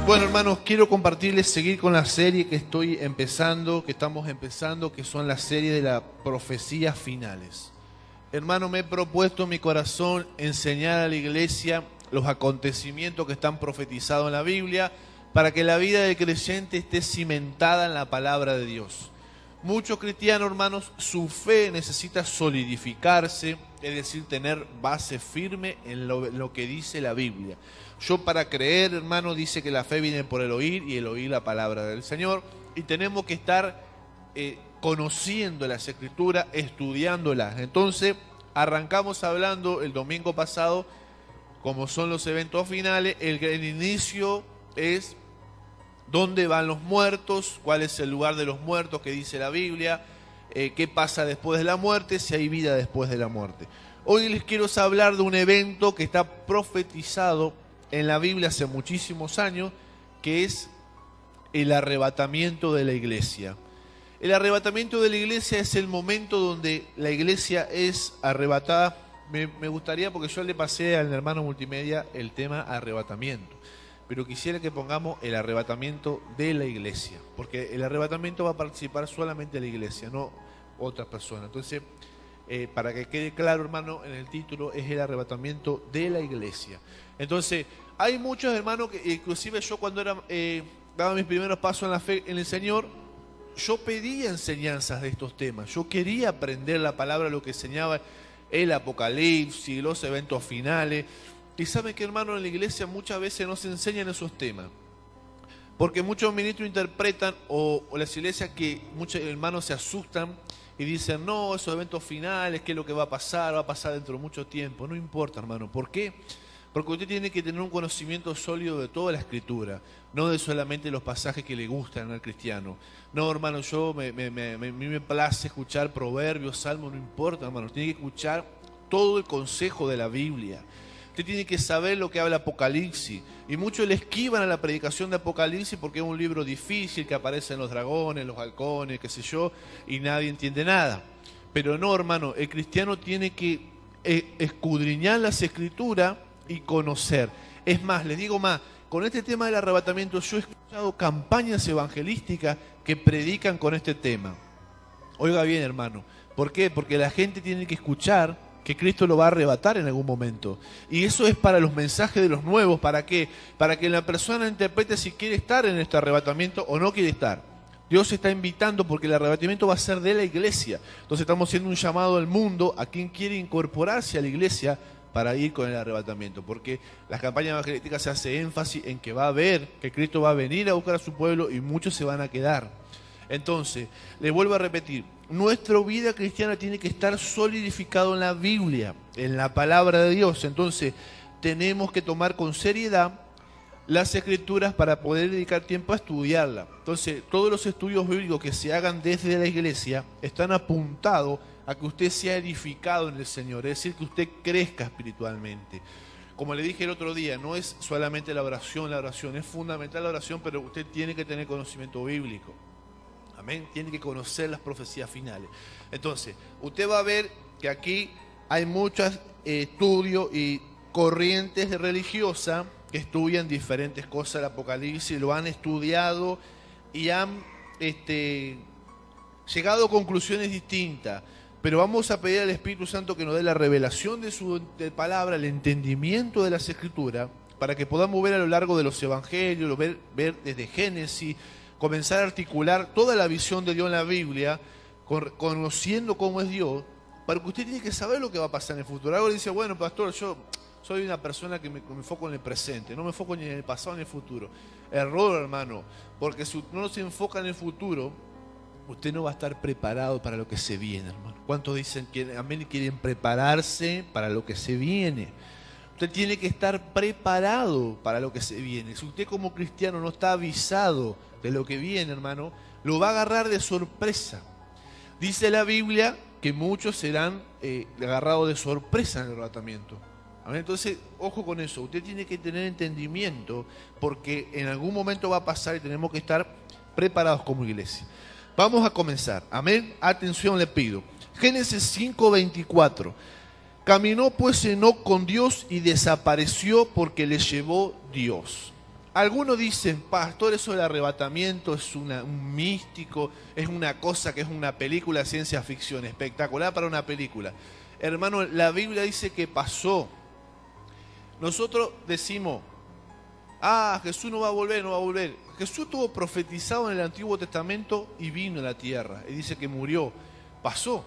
Bueno, hermanos, quiero compartirles, seguir con la serie que estamos empezando, que son la serie de las profecías finales. Hermano, me he propuesto en mi corazón enseñar a la iglesia los acontecimientos que están profetizados en la Biblia, para que la vida del creyente esté cimentada en la palabra de Dios. Muchos cristianos, hermanos, su fe necesita solidificarse, es decir, tener base firme en lo que dice la Biblia. Yo, para creer, hermano, dice que la fe viene por el oír y el oír la palabra del Señor, y tenemos que estar conociendo las Escrituras, estudiándolas. Entonces, arrancamos hablando el domingo pasado, como son los eventos finales. El inicio es dónde van los muertos, cuál es el lugar de los muertos que dice la Biblia, qué pasa después de la muerte, si hay vida después de la muerte. Hoy les quiero hablar de un evento que está profetizado en la Biblia hace muchísimos años, que es el arrebatamiento de la iglesia. El arrebatamiento de la iglesia es el momento donde la iglesia es arrebatada. Me gustaría, porque yo le pasé al hermano multimedia el tema arrebatamiento, pero quisiera que pongamos el arrebatamiento de la iglesia, porque el arrebatamiento va a participar solamente la iglesia, no otras personas. Entonces, para que quede claro, hermano, en el título es el arrebatamiento de la iglesia. Entonces, hay muchos hermanos que, inclusive yo cuando daba mis primeros pasos en la fe en el Señor, yo pedía enseñanzas de estos temas. Yo quería aprender la palabra, lo que enseñaba el Apocalipsis, los eventos finales. Y saben que, hermano, en la iglesia muchas veces no se enseñan esos temas, porque muchos ministros interpretan, o las iglesias, que muchos hermanos se asustan y dicen, no, esos eventos finales, ¿qué es lo que va a pasar? Va a pasar dentro de mucho tiempo. No importa, hermano. ¿Por qué? Porque usted tiene que tener un conocimiento sólido de toda la Escritura, no de solamente los pasajes que le gustan al cristiano. No, hermano, a mí me place escuchar proverbios, salmos, no importa, hermano. Tiene que escuchar todo el consejo de la Biblia. Usted tiene que saber lo que habla Apocalipsis. Y muchos le esquivan a la predicación de Apocalipsis porque es un libro difícil, que aparecen los dragones, los halcones, qué sé yo, y nadie entiende nada. Pero no, hermano, el cristiano tiene que escudriñar las Escrituras y conocer. Es más, les digo más, con este tema del arrebatamiento yo he escuchado campañas evangelísticas que predican con este tema. Oiga bien, hermano, ¿por qué? Porque la gente tiene que escuchar que Cristo lo va a arrebatar en algún momento. Y eso es para los mensajes de los nuevos. ¿Para qué? Para que la persona interprete si quiere estar en este arrebatamiento o no quiere estar. Dios está invitando, porque el arrebatamiento va a ser de la iglesia. Entonces estamos haciendo un llamado al mundo, a quien quiere incorporarse a la iglesia para ir con el arrebatamiento. Porque las campañas evangelísticas se hace énfasis en que va a haber, que Cristo va a venir a buscar a su pueblo y muchos se van a quedar. Entonces, les vuelvo a repetir, nuestra vida cristiana tiene que estar solidificado en la Biblia, en la palabra de Dios. Entonces, tenemos que tomar con seriedad las Escrituras para poder dedicar tiempo a estudiarla. Entonces, todos los estudios bíblicos que se hagan desde la iglesia están apuntados a que usted sea edificado en el Señor, es decir, que usted crezca espiritualmente. Como le dije el otro día, no es solamente la oración es fundamental la oración, pero usted tiene que tener conocimiento bíblico. Amén, tiene que conocer las profecías finales. Entonces, usted va a ver que aquí hay muchos estudios y corrientes religiosas que estudian diferentes cosas del Apocalipsis, lo han estudiado y han llegado a conclusiones distintas. Pero vamos a pedir al Espíritu Santo que nos dé la revelación de su palabra, el entendimiento de las Escrituras, para que podamos ver a lo largo de los evangelios, ver desde Génesis, comenzar a articular toda la visión de Dios en la Biblia, conociendo cómo es Dios, para que usted tiene que saber lo que va a pasar en el futuro. Ahora dice, bueno, pastor, yo soy una persona que me enfoco en el presente, no me enfoco ni en el pasado ni en el futuro. Error, hermano, porque si no se enfoca en el futuro, usted no va a estar preparado para lo que se viene, hermano. ¿Cuántos dicen que amén quieren prepararse para lo que se viene? Usted tiene que estar preparado para lo que se viene. Si usted como cristiano no está avisado de lo que viene, hermano, lo va a agarrar de sorpresa. Dice la Biblia que muchos serán agarrados de sorpresa en el arrebatamiento. Entonces, ojo con eso. Usted tiene que tener entendimiento, porque en algún momento va a pasar y tenemos que estar preparados como iglesia. Vamos a comenzar. Amén. Atención le pido. Génesis 5:24. Caminó pues Enoc con Dios y desapareció porque le llevó Dios. Algunos dicen, pastor, eso del arrebatamiento es un místico, es una cosa que es una película de ciencia ficción, espectacular para una película. Hermano, la Biblia dice que pasó. Nosotros decimos, Jesús no va a volver, no va a volver. Jesús estuvo profetizado en el Antiguo Testamento y vino a la tierra. Y dice que murió, pasó.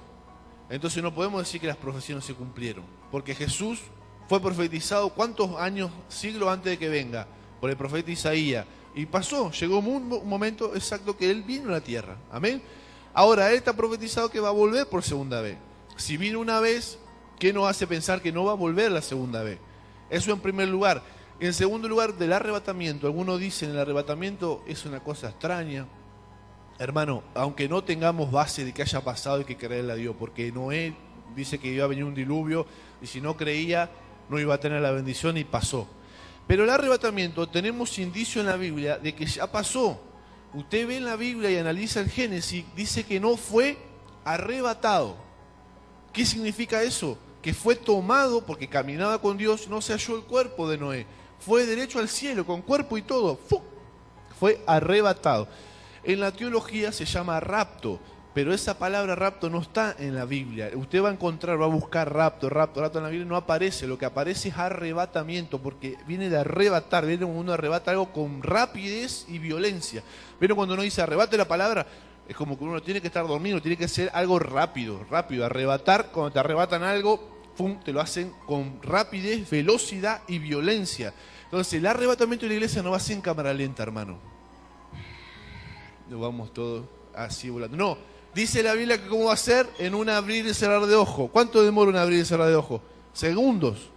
Entonces no podemos decir que las profecías no se cumplieron. Porque Jesús fue profetizado ¿cuántos años, siglos antes de que venga? Por el profeta Isaías. Y pasó, llegó un momento exacto que Él vino a la tierra. Amén. Ahora, Él está profetizado que va a volver por segunda vez. Si vino una vez, ¿qué nos hace pensar que no va a volver la segunda vez? Eso en primer lugar. En segundo lugar, del arrebatamiento. Algunos dicen el arrebatamiento es una cosa extraña. Hermano, aunque no tengamos base de que haya pasado, hay que creerle a Dios. Porque Noé dice que iba a venir un diluvio y si no creía, no iba a tener la bendición y pasó. Pero el arrebatamiento, tenemos indicio en la Biblia de que ya pasó. Usted ve en la Biblia y analiza el Génesis, dice que no fue arrebatado. ¿Qué significa eso? Que fue tomado, porque caminaba con Dios, no se halló el cuerpo de Noé. Fue derecho al cielo, con cuerpo y todo. ¡Fu! Fue arrebatado. En la teología se llama rapto, pero esa palabra rapto no está en la Biblia. Usted va a encontrar, va a buscar rapto en la Biblia, no aparece. Lo que aparece es arrebatamiento, porque viene de arrebatar, viene cuando uno arrebata algo con rapidez y violencia. Pero cuando uno dice arrebate la palabra, es como que uno tiene que estar dormido, tiene que ser algo rápido. Arrebatar, cuando te arrebatan algo, ¡pum!, te lo hacen con rapidez, velocidad y violencia. Entonces el arrebatamiento de la iglesia no va a ser en cámara lenta, hermano. Nos vamos todos así volando. No, dice la Biblia que cómo va a ser en un abrir y cerrar de ojo. ¿Cuánto demora un abrir y cerrar de ojo? Segundos.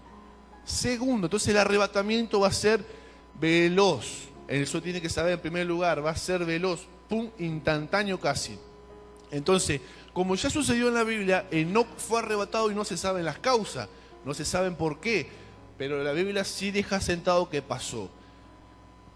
Entonces el arrebatamiento va a ser veloz. Eso tiene que saber en primer lugar, va a ser veloz, pum, instantáneo casi. Entonces, como ya sucedió en la Biblia, Enoc fue arrebatado y no se saben las causas, no se saben por qué, pero la Biblia sí deja sentado que pasó.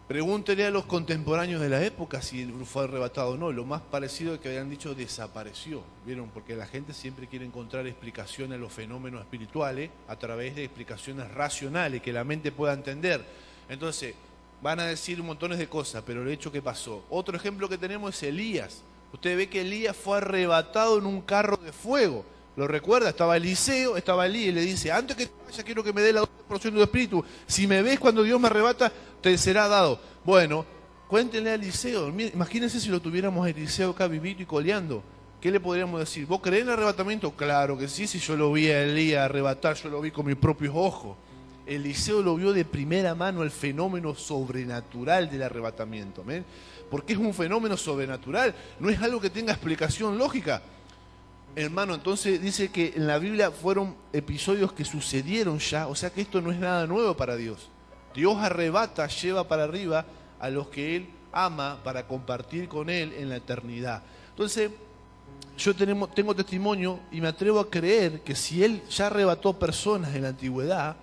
Pregúntele a los contemporáneos de la época si fue arrebatado o no. Lo más parecido es que habían dicho desapareció. ¿Vieron? Porque la gente siempre quiere encontrar explicaciones a los fenómenos espirituales a través de explicaciones racionales que la mente pueda entender. Entonces, van a decir montones de cosas, pero el hecho que pasó. Otro ejemplo que tenemos es Elías. Usted ve que Elías fue arrebatado en un carro de fuego. ¿Lo recuerda? Estaba Eliseo, estaba Elías y le dice, antes que te vaya quiero que me dé la porción de tu espíritu. Si me ves cuando Dios me arrebata, te será dado. Bueno, cuéntenle a Eliseo. Imagínense si lo tuviéramos a Eliseo acá vivito y coleando. ¿Qué le podríamos decir? ¿Vos creés en el arrebatamiento? Claro que sí, si yo lo vi a Elías arrebatar, yo lo vi con mis propios ojos. Eliseo lo vio de primera mano el fenómeno sobrenatural del arrebatamiento. ¿ven? Porque es un fenómeno sobrenatural, no es algo que tenga explicación lógica. Hermano, entonces dice que en la Biblia fueron episodios que sucedieron ya, o sea que esto no es nada nuevo para Dios. Dios arrebata, lleva para arriba a los que Él ama para compartir con Él en la eternidad. Entonces, yo tengo testimonio y me atrevo a creer que si Él ya arrebató personas en la antigüedad,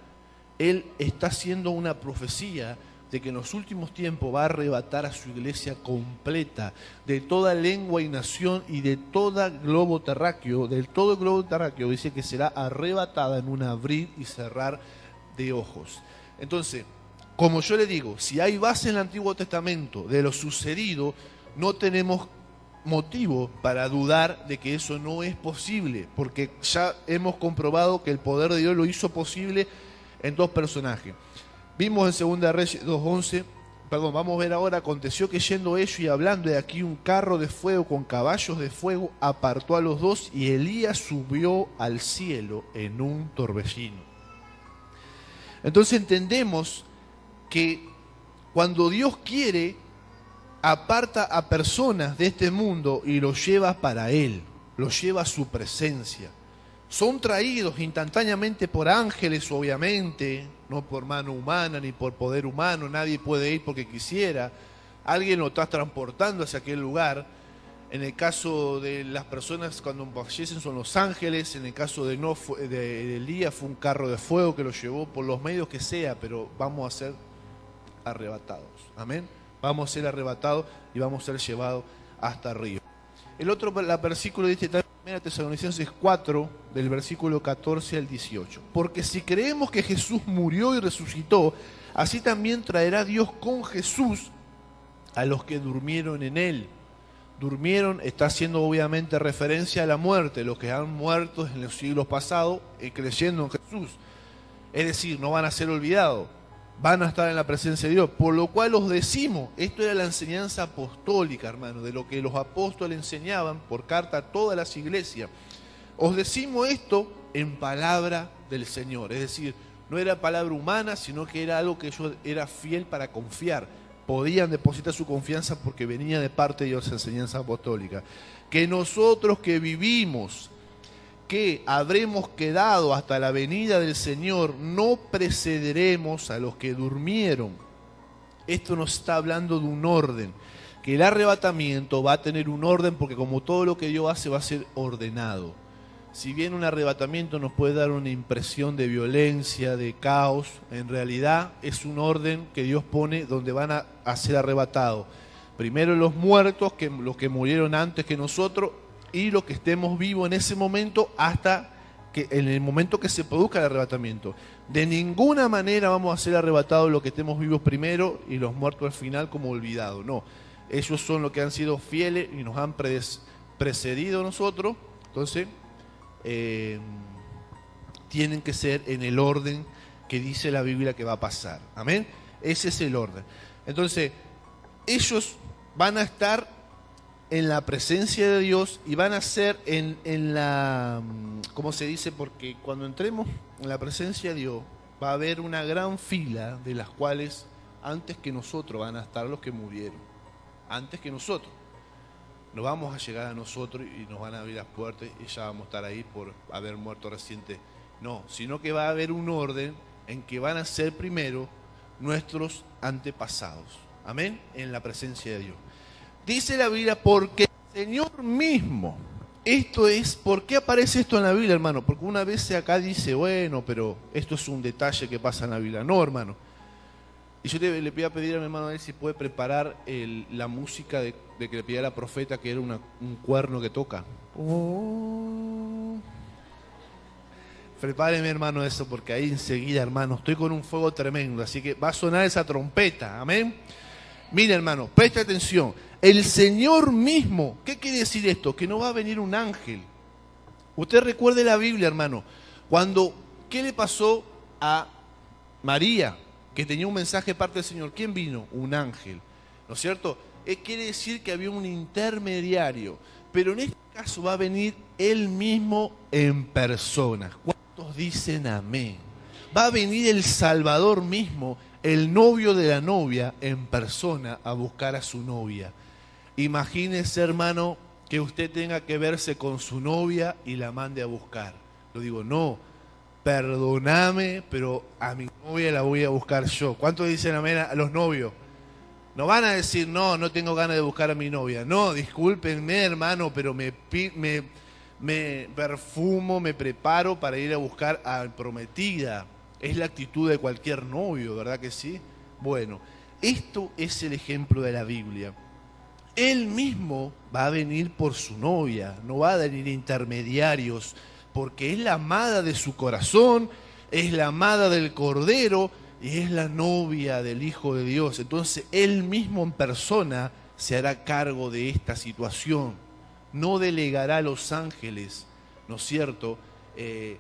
Él está haciendo una profecía de que en los últimos tiempos va a arrebatar a su iglesia completa, de toda lengua y nación y de todo globo terráqueo, del todo el globo terráqueo, dice que será arrebatada en un abrir y cerrar de ojos. Entonces, como yo le digo, si hay base en el Antiguo Testamento de lo sucedido, no tenemos motivo para dudar de que eso no es posible, porque ya hemos comprobado que el poder de Dios lo hizo posible en dos personajes. Vimos en 2 Reyes 2:11, vamos a ver ahora, aconteció que yendo ellos y hablando de aquí un carro de fuego con caballos de fuego, apartó a los dos y Elías subió al cielo en un torbellino. Entonces entendemos que cuando Dios quiere, aparta a personas de este mundo y los lleva para Él, los lleva a su presencia. Son traídos instantáneamente por ángeles, obviamente, no por mano humana ni por poder humano, nadie puede ir porque quisiera. Alguien lo está transportando hacia aquel lugar. En el caso de las personas cuando fallecen son los ángeles, en el caso de Elías fue un carro de fuego que lo llevó por los medios que sea, pero vamos a ser arrebatados. Amén. Vamos a ser arrebatados y vamos a ser llevados hasta arriba. El otro versículo dice 1 Tesalonicenses 4, del versículo 14 al 18. Porque si creemos que Jesús murió y resucitó, así también traerá Dios con Jesús a los que durmieron en él. Durmieron está haciendo obviamente referencia a la muerte, los que han muerto en los siglos pasados creyendo en Jesús. Es decir, no van a ser olvidados, van a estar en la presencia de Dios. Por lo cual os decimos, esto era la enseñanza apostólica, hermano, de lo que los apóstoles enseñaban por carta a todas las iglesias. Os decimos esto en palabra del Señor, es decir, no era palabra humana, sino que era algo que ellos era fiel para confiar. Podían depositar su confianza porque venía de parte de Dios enseñanza apostólica. Que nosotros que vivimos, que habremos quedado hasta la venida del Señor, no precederemos a los que durmieron. Esto nos está hablando de un orden, que el arrebatamiento va a tener un orden porque como todo lo que Dios hace va a ser ordenado. Si bien un arrebatamiento nos puede dar una impresión de violencia, de caos, en realidad es un orden que Dios pone donde van a ser arrebatados. Primero los muertos, los que murieron antes que nosotros, y los que estemos vivos en ese momento hasta que en el momento que se produzca el arrebatamiento. De ninguna manera vamos a ser arrebatados los que estemos vivos primero y los muertos al final como olvidados. No, ellos son los que han sido fieles y nos han precedido a nosotros. Entonces tienen que ser en el orden que dice la Biblia que va a pasar. Amén. Ese es el orden. Entonces ellos van a estar en la presencia de Dios y van a ser en la, ¿cómo se dice? Porque cuando entremos en la presencia de Dios va a haber una gran fila de las cuales antes que nosotros van a estar los que murieron, antes que nosotros. No vamos a llegar a nosotros y nos van a abrir las puertas y ya vamos a estar ahí por haber muerto reciente. No, sino que va a haber un orden en que van a ser primero nuestros antepasados. Amén, en la presencia de Dios. Dice la Biblia, porque el Señor mismo, esto es, ¿por qué aparece esto en la Biblia, hermano? Porque una vez acá dice, bueno, pero esto es un detalle que pasa en la Biblia. No, hermano. Y yo le voy a pedir a mi hermano a ver si puede preparar la música de que le pedía a la profeta, que era un cuerno que toca. Oh. Prepáreme, hermano, eso, porque ahí enseguida, hermano, estoy con un fuego tremendo, así que va a sonar esa trompeta, amén. Mira, hermano, presta atención. El Señor mismo, ¿qué quiere decir esto? Que no va a venir un ángel. Usted recuerde la Biblia, hermano. ¿Qué le pasó a María? Que tenía un mensaje de parte del Señor. ¿Quién vino? Un ángel. ¿No es cierto? Quiere decir que había un intermediario. Pero en este caso va a venir Él mismo en persona. ¿Cuántos dicen amén? Va a venir el Salvador mismo, el novio de la novia, en persona a buscar a su novia. Imagínese, hermano, que usted tenga que verse con su novia y la mande a buscar. Lo digo, no, perdóname, pero a mi novia la voy a buscar yo. ¿Cuántos dicen amén a los novios? No van a decir, no, no tengo ganas de buscar a mi novia. No, discúlpenme, hermano, pero me perfumo, me preparo para ir a buscar a la prometida. Es la actitud de cualquier novio, ¿verdad que sí? Bueno, esto es el ejemplo de la Biblia. Él mismo va a venir por su novia, no va a venir intermediarios, porque es la amada de su corazón, es la amada del Cordero y es la novia del Hijo de Dios. Entonces Él mismo en persona se hará cargo de esta situación. No delegará a los ángeles, ¿no es cierto?, que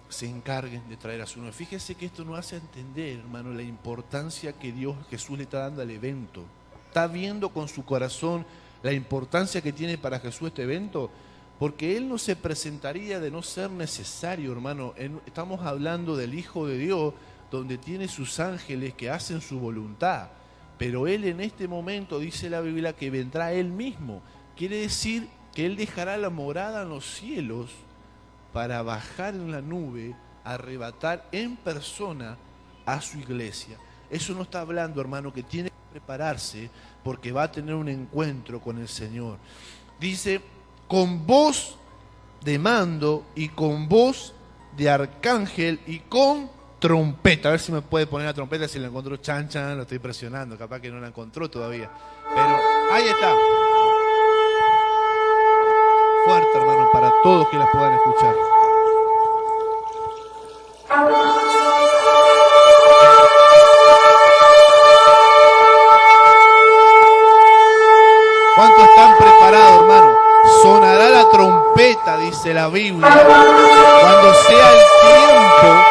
se encarguen de traer a su novia. Fíjese que esto nos hace entender, hermano, la importancia que Jesús le está dando al evento. ¿Está viendo con su corazón la importancia que tiene para Jesús este evento? Porque Él no se presentaría de no ser necesario, hermano. Estamos hablando del Hijo de Dios, donde tiene sus ángeles que hacen su voluntad. Pero Él en este momento, dice la Biblia, que vendrá Él mismo. Quiere decir que Él dejará la morada en los cielos para bajar en la nube, arrebatar en persona a su iglesia. Eso no está hablando, hermano, que tiene que prepararse porque va a tener un encuentro con el Señor. Dice, con voz de mando y con voz de arcángel y con trompeta. A ver si me puede poner la trompeta, si la encontró. Chan, lo estoy presionando, capaz que no la encontró todavía. Pero ahí está. Marta, hermano, para todos que las puedan escuchar. ¿Cuántos están preparados, hermano? Sonará la trompeta, dice la Biblia, cuando sea el tiempo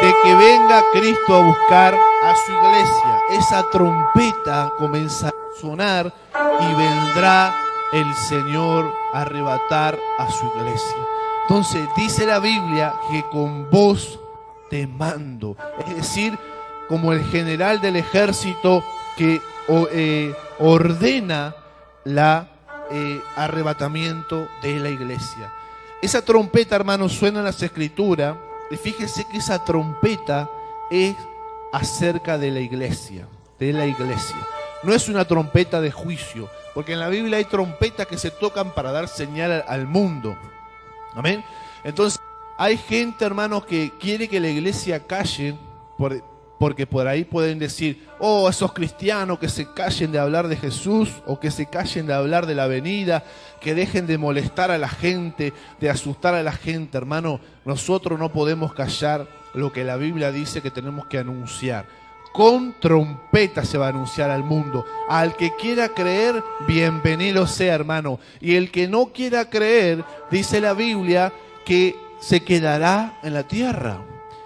de que venga Cristo a buscar a su iglesia. Esa trompeta comenzará a sonar y vendrá el Señor a arrebatar a su iglesia. Entonces dice la Biblia que con voz te mando, es decir, como el general del ejército que ordena la arrebatamiento de la iglesia. Esa trompeta, hermanos, suena en las Escrituras, y fíjense que esa trompeta es acerca de la iglesia, No es una trompeta de juicio, porque en la Biblia hay trompetas que se tocan para dar señal al mundo. Amén. Entonces, hay gente, hermanos, que quiere que la iglesia calle porque por ahí pueden decir, oh, esos cristianos que se callen de hablar de Jesús, o que se callen de hablar de la venida, que dejen de molestar a la gente, de asustar a la gente. Hermano, nosotros no podemos callar lo que la Biblia dice que tenemos que anunciar. Con trompeta se va a anunciar al mundo. Al que quiera creer, bienvenido sea, hermano. Y el que no quiera creer, dice la Biblia, que se quedará en la tierra.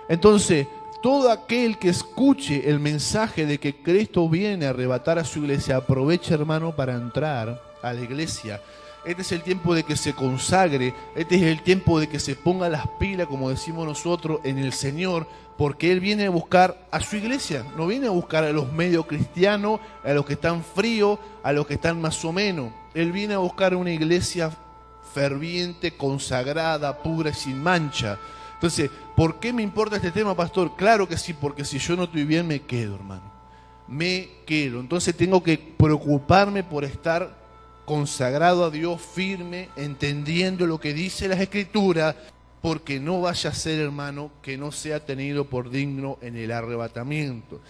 Entonces, todo aquel que escuche el mensaje de que Cristo viene a arrebatar a su iglesia, aproveche, hermano, para entrar a la iglesia. Este es el tiempo de que se consagre, este es el tiempo de que se ponga las pilas, como decimos nosotros, en el Señor, porque Él viene a buscar a su iglesia, no viene a buscar a los medio cristianos, a los que están fríos, a los que están más o menos. Él viene a buscar una iglesia ferviente, consagrada, pura y sin mancha. Entonces, ¿por qué me importa este tema, pastor? Claro que sí, porque si yo no estoy bien, me quedo, hermano. Me quedo. Entonces tengo que preocuparme por estar consagrado a Dios, firme, entendiendo lo que dice las Escrituras, porque no vaya a ser, hermano, que no sea tenido por digno en el arrebatamiento.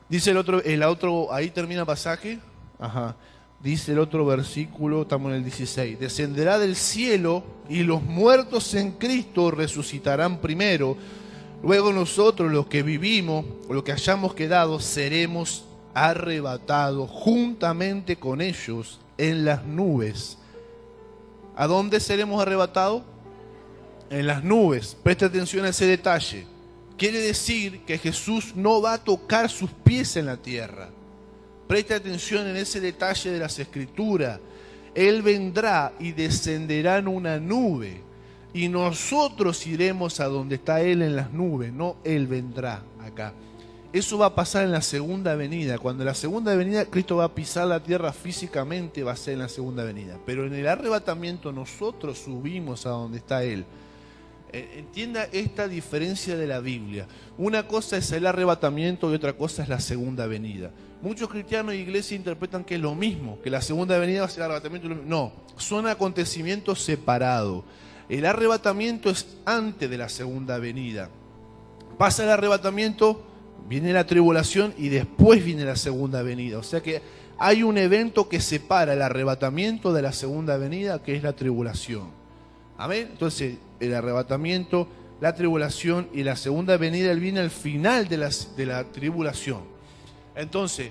Dice el otro, ahí termina el pasaje. Ajá. Dice el otro versículo, estamos en el 16. Descenderá del cielo y los muertos en Cristo resucitarán primero. Luego nosotros, los que vivimos, o los que hayamos quedado, seremos arrebatados juntamente con ellos en las nubes. ¿A dónde seremos arrebatados? En las nubes. Presta atención a ese detalle. Quiere decir que Jesús no va a tocar sus pies en la tierra. Presta atención en ese detalle de las Escrituras. Él vendrá y descenderá en una nube, y nosotros iremos a donde está Él en las nubes, no Él vendrá acá. Eso va a pasar en la segunda venida. Cuando en la segunda venida Cristo va a pisar la tierra físicamente, va a ser en la segunda venida. Pero en el arrebatamiento nosotros subimos a donde está Él. Entienda esta diferencia de la Biblia. Una cosa es el arrebatamiento y otra cosa es la segunda venida. Muchos cristianos y iglesias interpretan que es lo mismo, que la segunda venida va a ser el arrebatamiento. No, son acontecimientos separados. El arrebatamiento es antes de la segunda venida. Pasa el arrebatamiento, viene la tribulación y después viene la segunda venida. O sea que hay un evento que separa el arrebatamiento de la segunda venida, que es la tribulación. Amén. Entonces, el arrebatamiento, la tribulación y la segunda venida, Él viene al final de la tribulación. Entonces,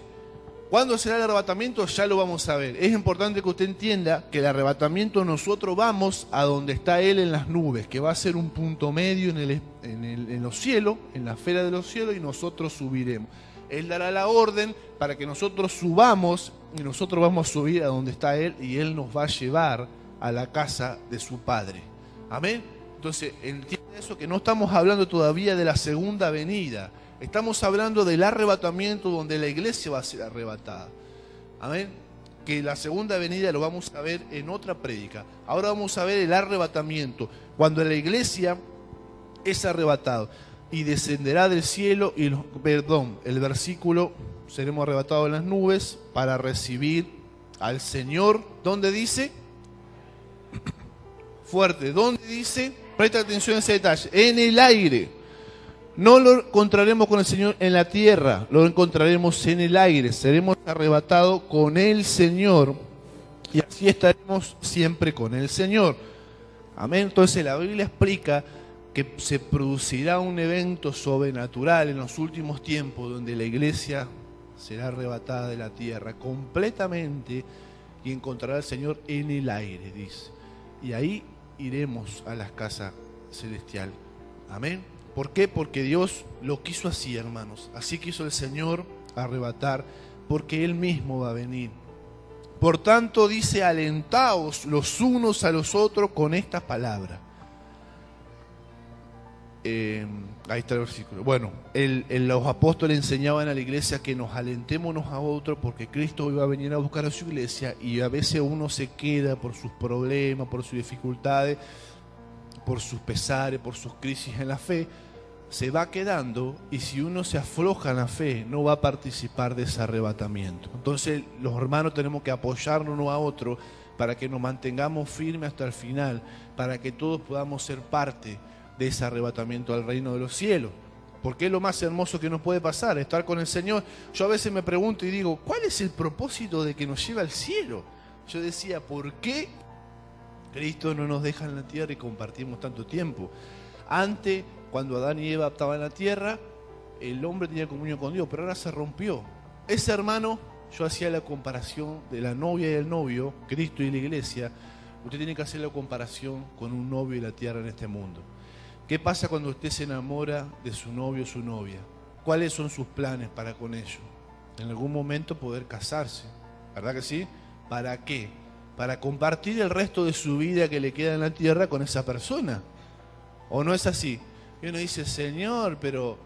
¿cuándo será el arrebatamiento? Ya lo vamos a ver. Es importante que usted entienda que el arrebatamiento nosotros vamos a donde está Él en las nubes, que va a ser un punto medio en los cielos, en la esfera de los cielos, y nosotros subiremos. Él dará la orden para que nosotros subamos, y nosotros vamos a subir a donde está Él, y Él nos va a llevar a la casa de su Padre. Amén. Entonces, entiende eso, que no estamos hablando todavía de la segunda venida. Estamos hablando del arrebatamiento, donde la iglesia va a ser arrebatada. Amén. Que la segunda venida lo vamos a ver en otra prédica. Ahora vamos a ver el arrebatamiento, cuando la iglesia es arrebatada y descenderá del cielo y el versículo, seremos arrebatados en las nubes para recibir al Señor. ¿Dónde dice? Fuerte. ¿Dónde dice? Presta atención a ese detalle. En el aire. No lo encontraremos con el Señor en la tierra, lo encontraremos en el aire. Seremos arrebatados con el Señor y así estaremos siempre con el Señor. Amén. Entonces la Biblia explica que se producirá un evento sobrenatural en los últimos tiempos donde la iglesia será arrebatada de la tierra completamente y encontrará al Señor en el aire, dice. Y ahí iremos a la casa celestial. Amén. ¿Por qué? Porque Dios lo quiso así, hermanos. Así quiso el Señor arrebatar, porque Él mismo va a venir. Por tanto, dice, alentaos los unos a los otros con estas palabras. Ahí está el versículo. Bueno, los apóstoles enseñaban a la iglesia que nos alentemos unos a otros porque Cristo iba a venir a buscar a su iglesia, y a veces uno se queda por sus problemas, por sus dificultades, por sus pesares, por sus crisis en la fe, se va quedando, y si uno se afloja en la fe, no va a participar de ese arrebatamiento. Entonces los hermanos tenemos que apoyarnos uno a otro para que nos mantengamos firmes hasta el final, para que todos podamos ser parte de ese arrebatamiento al reino de los cielos, porque es lo más hermoso que nos puede pasar, estar con el Señor. Yo a veces me pregunto y digo, ¿cuál es el propósito de que nos lleve al cielo? Yo decía, ¿por qué Cristo no nos deja en la tierra y compartimos tanto tiempo? Antes, cuando Adán y Eva estaban en la tierra, el hombre tenía comunión con Dios, pero ahora se rompió. Ese hermano, yo hacía la comparación de la novia y el novio, Cristo y la iglesia. Usted tiene que hacer la comparación con un novio y la tierra en este mundo. ¿Qué pasa cuando usted se enamora de su novio o su novia? ¿Cuáles son sus planes para con ellos? En algún momento poder casarse, ¿verdad que sí? ¿Para qué? Para compartir el resto de su vida que le queda en la tierra con esa persona. ¿O no es así? Y uno dice, Señor, pero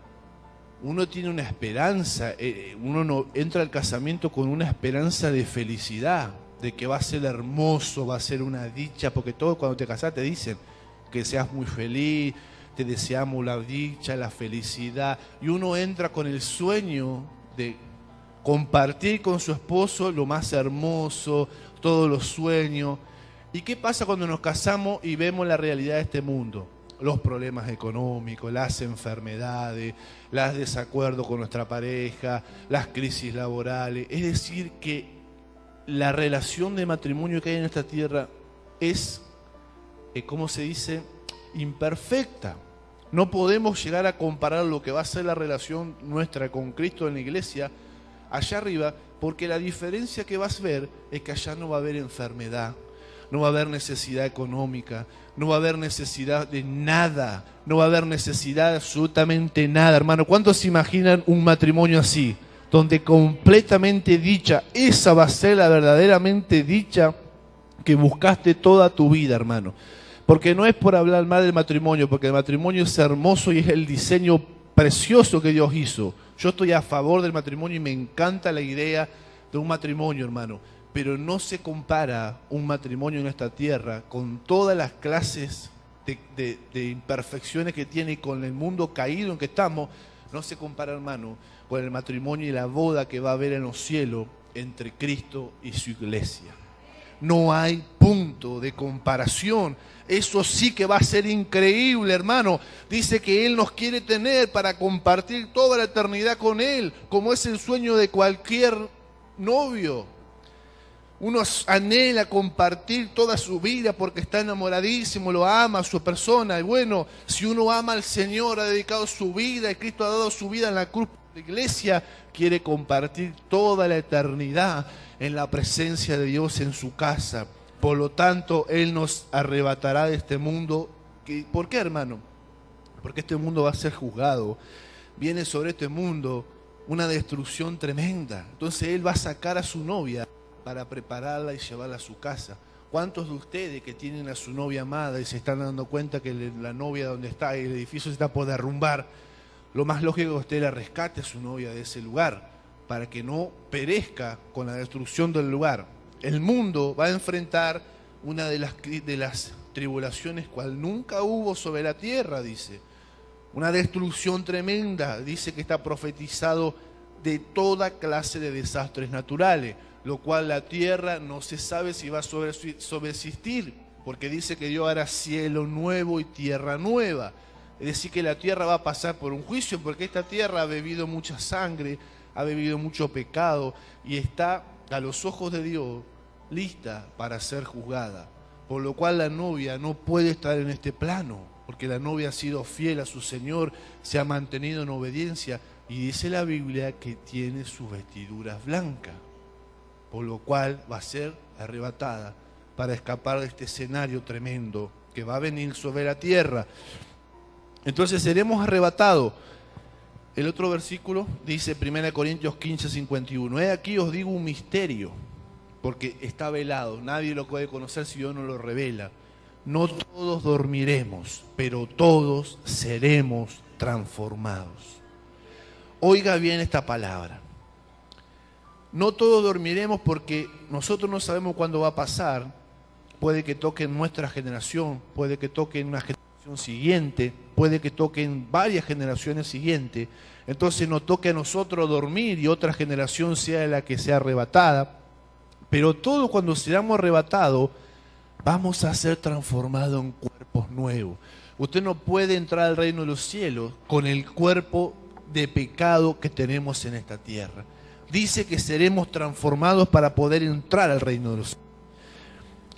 uno tiene una esperanza, uno no entra al casamiento con una esperanza de felicidad, de que va a ser hermoso, va a ser una dicha, porque todos cuando te casas te dicen que seas muy feliz, te deseamos la dicha, la felicidad, y uno entra con el sueño de compartir con su esposo lo más hermoso, todos los sueños. ¿Y qué pasa cuando nos casamos y vemos la realidad de este mundo? Los problemas económicos, las enfermedades, los desacuerdos con nuestra pareja, las crisis laborales. Es decir, que la relación de matrimonio que hay en esta tierra es, ¿cómo se dice?, imperfecta. No podemos llegar a comparar lo que va a ser la relación nuestra con Cristo en la iglesia allá arriba, porque la diferencia que vas a ver es que allá no va a haber enfermedad, no va a haber necesidad económica, no va a haber necesidad de nada, no va a haber necesidad de absolutamente nada, hermano. ¿Cuántos se imaginan un matrimonio así? Donde completamente dicha, esa va a ser la verdaderamente dicha que buscaste toda tu vida, hermano. Porque no es por hablar mal del matrimonio, porque el matrimonio es hermoso y es el diseño precioso que Dios hizo. Yo estoy a favor del matrimonio y me encanta la idea de un matrimonio, hermano. Pero no se compara un matrimonio en esta tierra con todas las clases de imperfecciones que tiene y con el mundo caído en que estamos. No se compara, hermano, con el matrimonio y la boda que va a haber en los cielos entre Cristo y su iglesia. No hay punto de comparación. Eso sí que va a ser increíble, hermano. Dice que Él nos quiere tener para compartir toda la eternidad con Él, como es el sueño de cualquier novio. Uno anhela compartir toda su vida porque está enamoradísimo, lo ama a su persona. Y bueno, si uno ama al Señor, ha dedicado su vida, y Cristo ha dado su vida en la cruz de la iglesia, quiere compartir toda la eternidad en la presencia de Dios en su casa. Por lo tanto, Él nos arrebatará de este mundo. ¿Por qué, hermano? Porque este mundo va a ser juzgado. Viene sobre este mundo una destrucción tremenda. Entonces Él va a sacar a su novia para prepararla y llevarla a su casa. ¿Cuántos de ustedes que tienen a su novia amada y se están dando cuenta que la novia donde está, el edificio se está por derrumbar? Lo más lógico es que usted la rescate a su novia de ese lugar, para que no perezca con la destrucción del lugar. El mundo va a enfrentar una de las tribulaciones cual nunca hubo sobre la tierra, dice. Una destrucción tremenda, dice que está profetizado de toda clase de desastres naturales, lo cual la tierra no se sabe si va a subsistir, porque dice que Dios hará cielo nuevo y tierra nueva. Es decir, que la tierra va a pasar por un juicio, porque esta tierra ha bebido mucha sangre, ha bebido mucho pecado, y está a los ojos de Dios lista para ser juzgada, por lo cual la novia no puede estar en este plano, porque la novia ha sido fiel a su Señor, se ha mantenido en obediencia, y dice la Biblia que tiene sus vestiduras blancas, por lo cual va a ser arrebatada para escapar de este escenario tremendo que va a venir sobre la tierra. Entonces seremos arrebatados. El otro versículo dice 1 Corintios 15, 51. He aquí os digo un misterio, porque está velado, nadie lo puede conocer si Dios no lo revela. No todos dormiremos, pero todos seremos transformados. Oiga bien esta palabra. No todos dormiremos porque nosotros no sabemos cuándo va a pasar. Puede que toque en nuestra generación, puede que toque en una generación siguiente, puede que toque en varias generaciones siguientes. Entonces nos toque a nosotros dormir y otra generación sea la que sea arrebatada. Pero todos cuando seamos arrebatados, vamos a ser transformados en cuerpos nuevos. Usted no puede entrar al reino de los cielos con el cuerpo de pecado que tenemos en esta tierra. Dice que seremos transformados para poder entrar al reino de los cielos.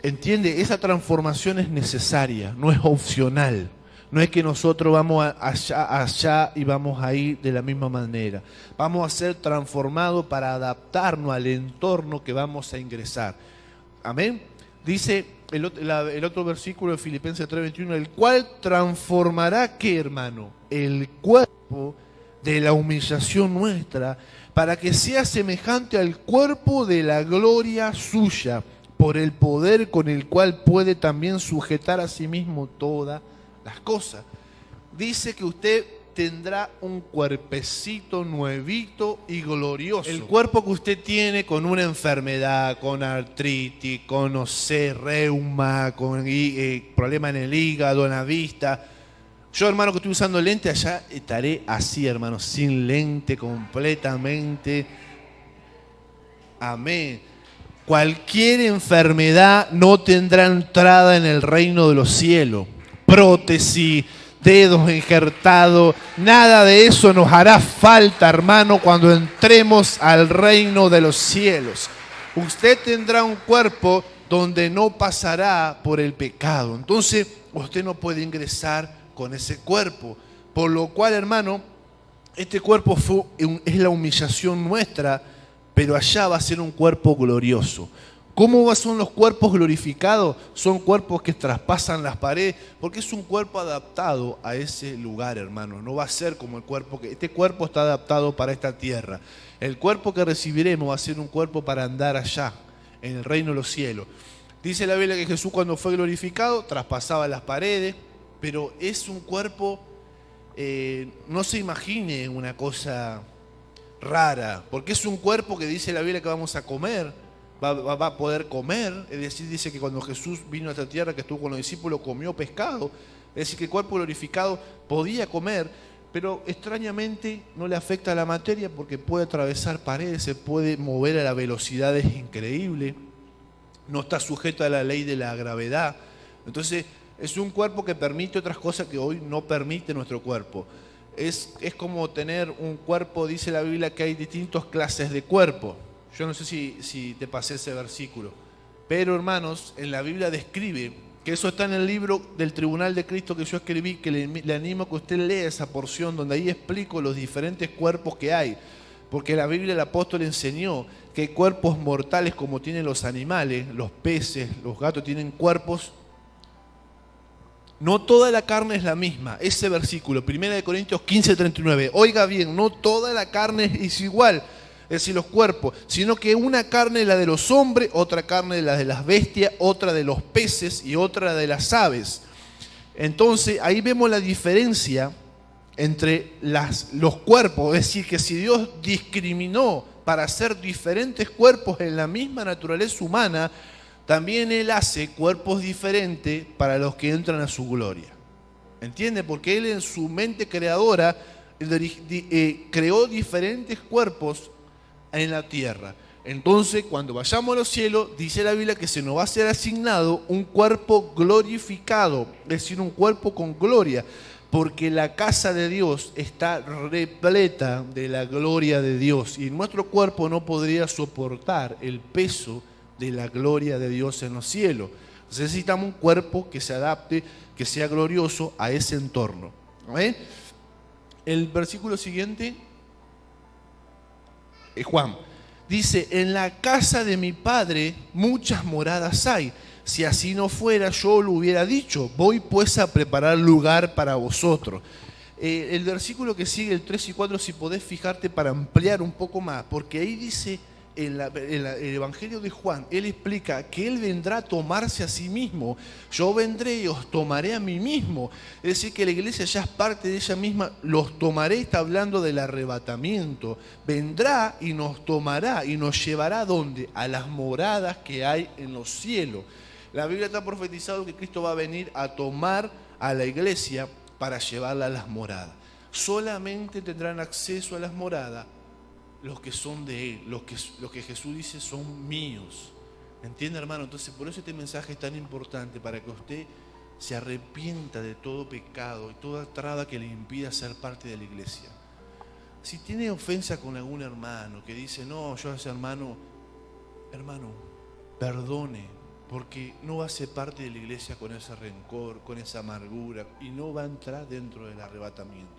¿Entiende? Esa transformación es necesaria, no es opcional. No es que nosotros vamos allá y vamos a ir de la misma manera. Vamos a ser transformados para adaptarnos al entorno que vamos a ingresar. Amén. Dice el otro versículo de Filipenses 3:21, el cual transformará, ¿qué, hermano? El cuerpo de la humillación nuestra, para que sea semejante al cuerpo de la gloria suya, por el poder con el cual puede también sujetar a sí mismo todas las cosas. Dice que usted tendrá un cuerpecito nuevito y glorioso. El cuerpo que usted tiene con una enfermedad, con artritis, con, no sé, reuma, con problema en el hígado, en la vista. Yo, hermano, que estoy usando lente, allá estaré así, hermano, sin lente completamente. Amén. Cualquier enfermedad no tendrá entrada en el reino de los cielos. Prótesis, dedos injertados, nada de eso nos hará falta, hermano, cuando entremos al reino de los cielos. Usted tendrá un cuerpo donde no pasará por el pecado. Entonces, usted no puede ingresar con ese cuerpo. Por lo cual, hermano, este cuerpo es la humillación nuestra, pero allá va a ser un cuerpo glorioso. ¿Cómo son los cuerpos glorificados? Son cuerpos que traspasan las paredes, porque es un cuerpo adaptado a ese lugar, hermano. No va a ser como el cuerpo que... Este cuerpo está adaptado para esta tierra. El cuerpo que recibiremos va a ser un cuerpo para andar allá, en el reino de los cielos. Dice la Biblia que Jesús, cuando fue glorificado, traspasaba las paredes, pero es un cuerpo, no se imagine una cosa rara, porque es un cuerpo que dice la Biblia que vamos a comer. Va a poder comer, es decir, dice que cuando Jesús vino a esta tierra, que estuvo con los discípulos, comió pescado, es decir, que el cuerpo glorificado podía comer, pero extrañamente no le afecta a la materia porque puede atravesar paredes, se puede mover a la velocidades increíbles, no está sujeto a la ley de la gravedad. Entonces, es un cuerpo que permite otras cosas que hoy no permite nuestro cuerpo. Es como tener un cuerpo, dice la Biblia que hay distintas clases de cuerpo. Yo no sé si te pasé ese versículo, pero hermanos, en la Biblia describe, que eso está en el libro del Tribunal de Cristo que yo escribí, que le animo a que usted lea esa porción, donde ahí explico los diferentes cuerpos que hay, porque la Biblia el apóstol enseñó que hay cuerpos mortales como tienen los animales, los peces, los gatos tienen cuerpos. No toda la carne es la misma, ese versículo, 1 Corintios 15, 39, oiga bien, no toda la carne es igual, es decir, los cuerpos, sino que una carne es la de los hombres, otra carne es la de las bestias, otra de los peces y otra de las aves. Entonces, ahí vemos la diferencia entre los cuerpos, es decir, que si Dios discriminó para hacer diferentes cuerpos en la misma naturaleza humana, también Él hace cuerpos diferentes para los que entran a su gloria. ¿Entiende? Porque Él en su mente creadora creó diferentes cuerpos en la tierra. Entonces, cuando vayamos a los cielos, dice la Biblia que se nos va a ser asignado un cuerpo glorificado, es decir, un cuerpo con gloria, porque la casa de Dios está repleta de la gloria de Dios y nuestro cuerpo no podría soportar el peso de la gloria de Dios en los cielos. Necesitamos un cuerpo que se adapte, que sea glorioso a ese entorno. ¿Amén? El versículo siguiente es Juan. Dice, en la casa de mi Padre muchas moradas hay. Si así no fuera, yo lo hubiera dicho. Voy pues a preparar lugar para vosotros. El versículo que sigue, el 3 y 4, si podés fijarte para ampliar un poco más, porque ahí dice, en el Evangelio de Juan, él explica que él vendrá a tomarse a sí mismo. Yo vendré y os tomaré a mí mismo. Es decir, que la iglesia ya es parte de ella misma. Los tomaré, está hablando del arrebatamiento. Vendrá y nos tomará y nos llevará ¿a dónde? A las moradas que hay en los cielos. La Biblia está profetizado que Cristo va a venir a tomar a la iglesia para llevarla a las moradas. Solamente tendrán acceso a las moradas los que son de Él, los que Jesús dice son míos. ¿Entiende, hermano? Entonces, por eso este mensaje es tan importante, para que usted se arrepienta de todo pecado y toda traba que le impida ser parte de la iglesia. Si tiene ofensa con algún hermano que dice, no, yo a ese hermano, perdone, porque no va a ser parte de la iglesia con ese rencor, con esa amargura, y no va a entrar dentro del arrebatamiento.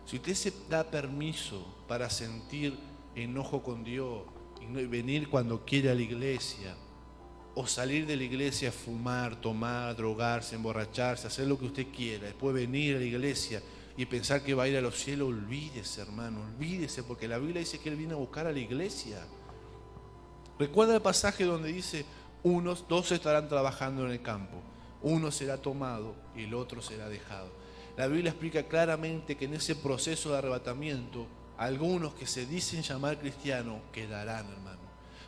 Si usted se da permiso para sentir enojo con Dios y venir cuando quiere a la iglesia, o salir de la iglesia a fumar, tomar, drogarse, emborracharse, hacer lo que usted quiera, después venir a la iglesia y pensar que va a ir a los cielos, olvídese, hermano, olvídese, porque la Biblia dice que Él viene a buscar a la iglesia. Recuerda el pasaje donde dice, dos estarán trabajando en el campo, uno será tomado y el otro será dejado. La Biblia explica claramente que en ese proceso de arrebatamiento, algunos que se dicen llamar cristianos quedarán, hermano.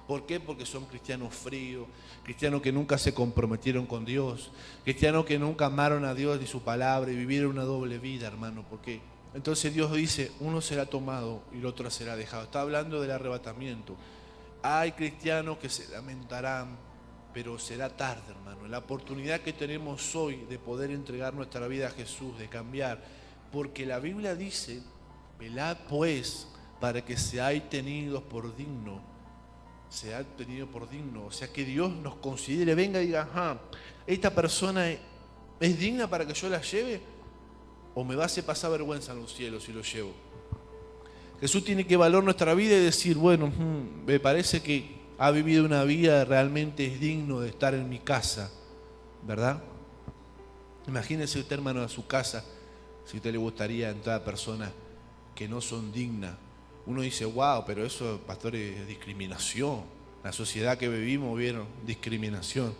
¿Por qué? Porque son cristianos fríos, cristianos que nunca se comprometieron con Dios, cristianos que nunca amaron a Dios y su palabra y vivieron una doble vida, hermano. ¿Por qué? Entonces Dios dice, uno será tomado y el otro será dejado. Está hablando del arrebatamiento. Hay cristianos que se lamentarán, pero será tarde, hermano. La oportunidad que tenemos hoy de poder entregar nuestra vida a Jesús, de cambiar, porque la Biblia dice, velad pues para que seáis tenidos por digno. Seáis tenidos por digno. O sea, que Dios nos considere, venga y diga, ajá, esta persona es digna para que yo la lleve, o me va a hacer pasar vergüenza en los cielos si lo llevo. Jesús tiene que valorar nuestra vida y decir, bueno, me parece que ha vivido una vida, realmente es digno de estar en mi casa, ¿verdad? Imagínese usted, hermano, a su casa, si a usted le gustaría entrar a personas que no son dignas. Uno dice, wow, pero eso, pastor, es discriminación. La sociedad que vivimos, vieron, discriminación.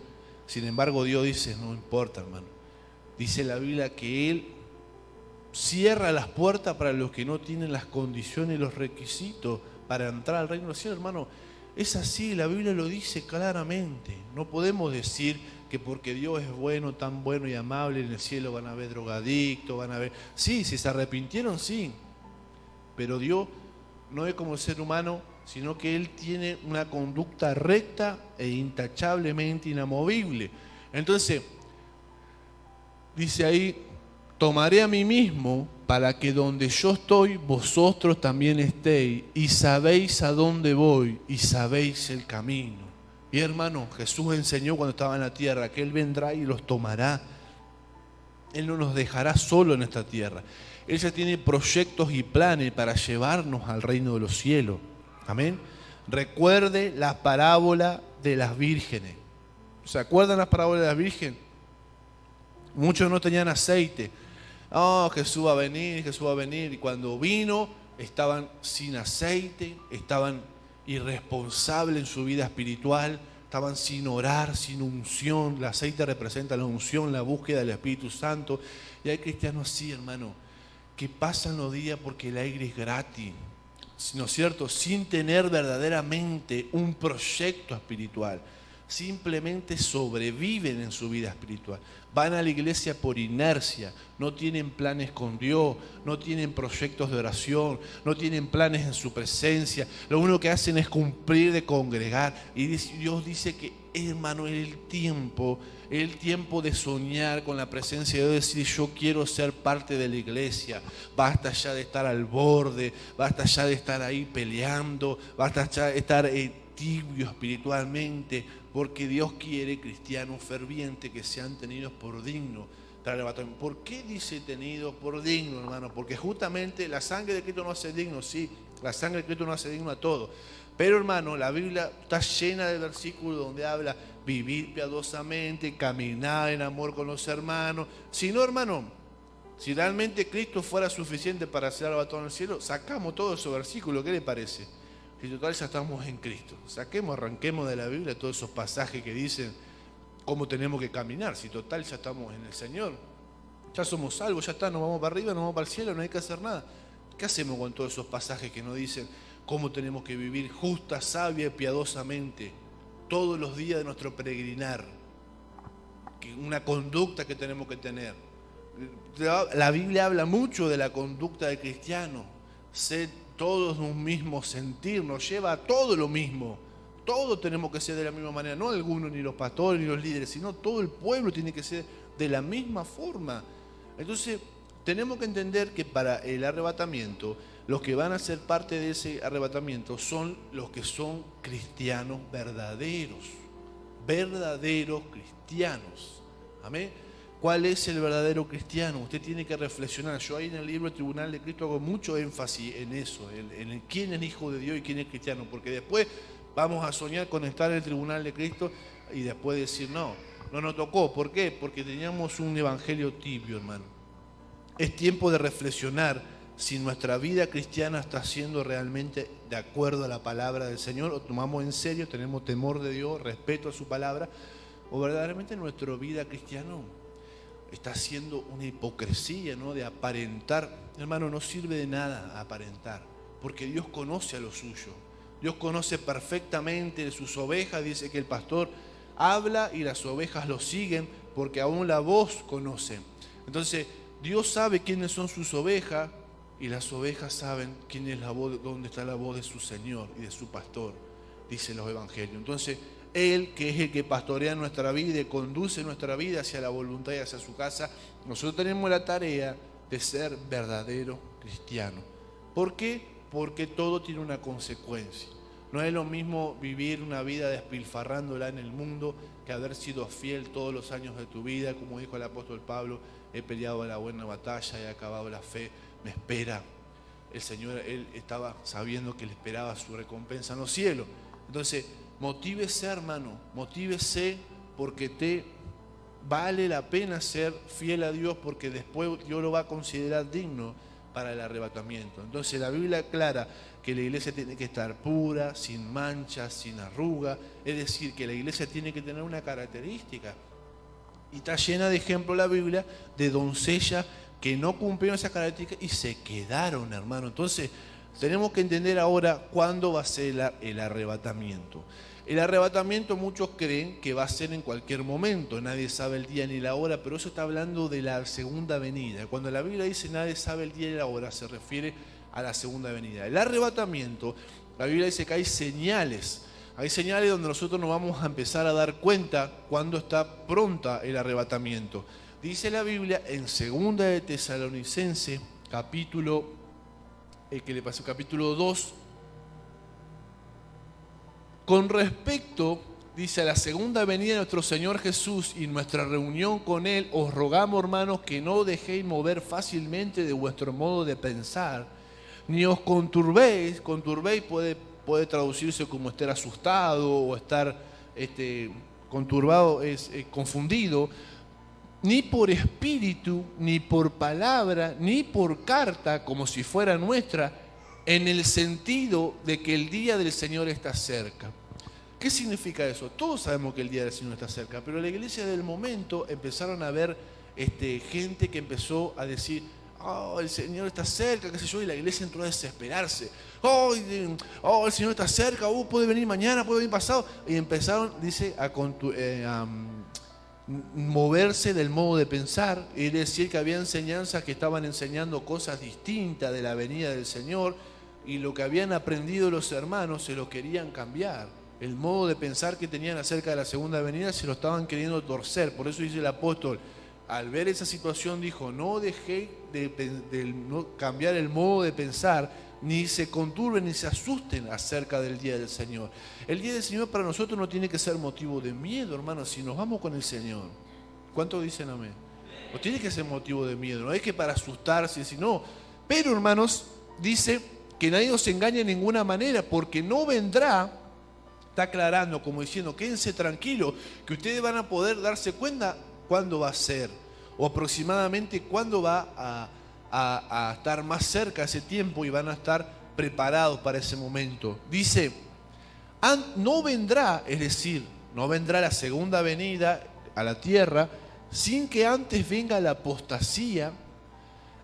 Sin embargo, Dios dice, no importa, hermano. Dice la Biblia que Él cierra las puertas para los que no tienen las condiciones y los requisitos para entrar al reino de los cielos, hermano. Es así, la Biblia lo dice claramente. No podemos decir que porque Dios es bueno, tan bueno y amable, en el cielo van a haber drogadictos, van a haber... Sí, si se arrepintieron, sí. Pero Dios no es como el ser humano, sino que Él tiene una conducta recta e intachablemente inamovible. Entonces, dice ahí, tomaré a mí mismo para que donde yo estoy, vosotros también estéis, y sabéis a dónde voy, y sabéis el camino. Y hermano, Jesús enseñó cuando estaba en la tierra que Él vendrá y los tomará. Él no nos dejará solo en esta tierra. Él ya tiene proyectos y planes para llevarnos al reino de los cielos. Amén. Recuerde la parábola de las vírgenes. ¿Se acuerdan las parábolas de las vírgenes? Muchos no tenían aceite. Oh, Jesús va a venir, Jesús va a venir. Y cuando vino, estaban sin aceite, estaban irresponsables en su vida espiritual, estaban sin orar, sin unción. El aceite representa la unción, la búsqueda del Espíritu Santo. Y hay cristianos así, hermano, que pasan los días porque el aire es gratis, ¿no es cierto? Sin tener verdaderamente un proyecto espiritual. Simplemente sobreviven en su vida espiritual. Van a la iglesia por inercia, no tienen planes con Dios, no tienen proyectos de oración, no tienen planes en su presencia. Lo único que hacen es cumplir de congregar. Y Dios dice que, hermano, es el tiempo de soñar con la presencia de Dios, decir, yo quiero ser parte de la iglesia. Basta ya de estar al borde, basta ya de estar ahí peleando, basta ya de estar tibio espiritualmente, porque Dios quiere cristianos fervientes que sean tenidos por dignos para el arrebatamiento. ¿Por qué dice tenidos por dignos, hermano? Porque justamente la sangre de Cristo no hace digno, sí, la sangre de Cristo no hace digno a todos. Pero, hermano, la Biblia está llena de versículos donde habla vivir piadosamente, caminar en amor con los hermanos. Si no, hermano, si realmente Cristo fuera suficiente para ser arrebatado en el cielo, sacamos todos esos versículos. ¿Qué le parece? Si total ya estamos en Cristo. Arranquemos de la Biblia todos esos pasajes que dicen cómo tenemos que caminar. Si total ya estamos en el Señor, ya somos salvos, ya está, nos vamos para arriba, nos vamos para el cielo, no hay que hacer nada. ¿Qué hacemos con todos esos pasajes que nos dicen cómo tenemos que vivir justa, sabia y piadosamente todos los días de nuestro peregrinar? Una conducta que tenemos que tener. La Biblia habla mucho de la conducta del cristiano. Ser todos un mismo sentir, nos lleva a todo lo mismo. Todos tenemos que ser de la misma manera, no algunos, ni los pastores, ni los líderes, sino todo el pueblo tiene que ser de la misma forma. Entonces, tenemos que entender que para el arrebatamiento, los que van a ser parte de ese arrebatamiento son los que son cristianos verdaderos cristianos. Amén. ¿Cuál es el verdadero cristiano? Usted tiene que reflexionar. Yo ahí en el libro El Tribunal de Cristo hago mucho énfasis en eso, en quién es hijo de Dios y quién es cristiano, porque después vamos a soñar con estar en el Tribunal de Cristo y después decir no nos tocó. ¿Por qué? Porque teníamos un evangelio tibio, hermano. Es tiempo de reflexionar si nuestra vida cristiana está siendo realmente de acuerdo a la palabra del Señor, o tomamos en serio, tenemos temor de Dios, respeto a su palabra, o verdaderamente nuestra vida cristiana está siendo una hipocresía, ¿no? De aparentar. Hermano, no sirve de nada aparentar, porque Dios conoce a lo suyo. Dios conoce perfectamente de sus ovejas. Dice que el pastor habla y las ovejas lo siguen, porque aún la voz conoce. Entonces, Dios sabe quiénes son sus ovejas y las ovejas saben quién es la voz, dónde está la voz de su Señor y de su pastor, dicen los evangelios. Entonces, Él, que es el que pastorea nuestra vida y conduce nuestra vida hacia la voluntad y hacia su casa, nosotros tenemos la tarea de ser verdaderos cristianos. ¿Por qué? Porque todo tiene una consecuencia. No es lo mismo vivir una vida despilfarrándola en el mundo que haber sido fiel todos los años de tu vida. Como dijo el apóstol Pablo, he peleado la buena batalla, he acabado la fe, me espera el Señor. Él estaba sabiendo que le esperaba su recompensa en los cielos. Entonces, motívese, hermano, motívese, porque te vale la pena ser fiel a Dios, porque después Dios lo va a considerar digno para el arrebatamiento. Entonces la Biblia aclara que la iglesia tiene que estar pura, sin manchas, sin arruga, es decir, que la iglesia tiene que tener una característica. Y está llena de ejemplos la Biblia de doncellas que no cumplieron esa característica y se quedaron, hermano. Entonces, tenemos que entender ahora cuándo va a ser el arrebatamiento. El arrebatamiento muchos creen que va a ser en cualquier momento, nadie sabe el día ni la hora, pero eso está hablando de la segunda venida. Cuando la Biblia dice nadie sabe el día ni la hora, se refiere a la segunda venida. El arrebatamiento, la Biblia dice que hay señales donde nosotros nos vamos a empezar a dar cuenta cuando está pronta el arrebatamiento. Dice la Biblia en 2 de Tesalonicenses, capítulo 2, con respecto, dice, a la segunda venida de nuestro Señor Jesús y nuestra reunión con Él, os rogamos, hermanos, que no dejéis mover fácilmente de vuestro modo de pensar, ni os conturbéis. Conturbéis puede traducirse como estar asustado o estar conturbado, es confundido, ni por espíritu, ni por palabra, ni por carta, como si fuera nuestra, en el sentido de que el día del Señor está cerca. ¿Qué significa eso? Todos sabemos que el día del Señor está cerca, pero la iglesia del momento empezaron a ver gente que empezó a decir, oh, el Señor está cerca, qué sé yo, y la iglesia entró a desesperarse. Oh, el Señor está cerca, puede venir mañana, puede venir pasado. Y empezaron, dice, a moverse del modo de pensar, es decir, que había enseñanzas que estaban enseñando cosas distintas de la venida del Señor, y lo que habían aprendido los hermanos se lo querían cambiar. El modo de pensar que tenían acerca de la segunda venida se lo estaban queriendo torcer. Por eso dice el apóstol, al ver esa situación dijo, no dejéis de cambiar el modo de pensar, ni se conturben ni se asusten acerca del día del Señor. El día del Señor para nosotros no tiene que ser motivo de miedo, hermanos, si nos vamos con el Señor. ¿Cuántos dicen amén? No tiene que ser motivo de miedo, no es que para asustarse, sino. Pero, hermanos, dice que nadie os engañe de ninguna manera, porque no vendrá, está aclarando, como diciendo, quédense tranquilos, que ustedes van a poder darse cuenta cuándo va a ser, o aproximadamente cuándo va a estar más cerca ese tiempo y van a estar preparados para ese momento. Dice, no vendrá, es decir, no vendrá la segunda venida a la tierra sin que antes venga la apostasía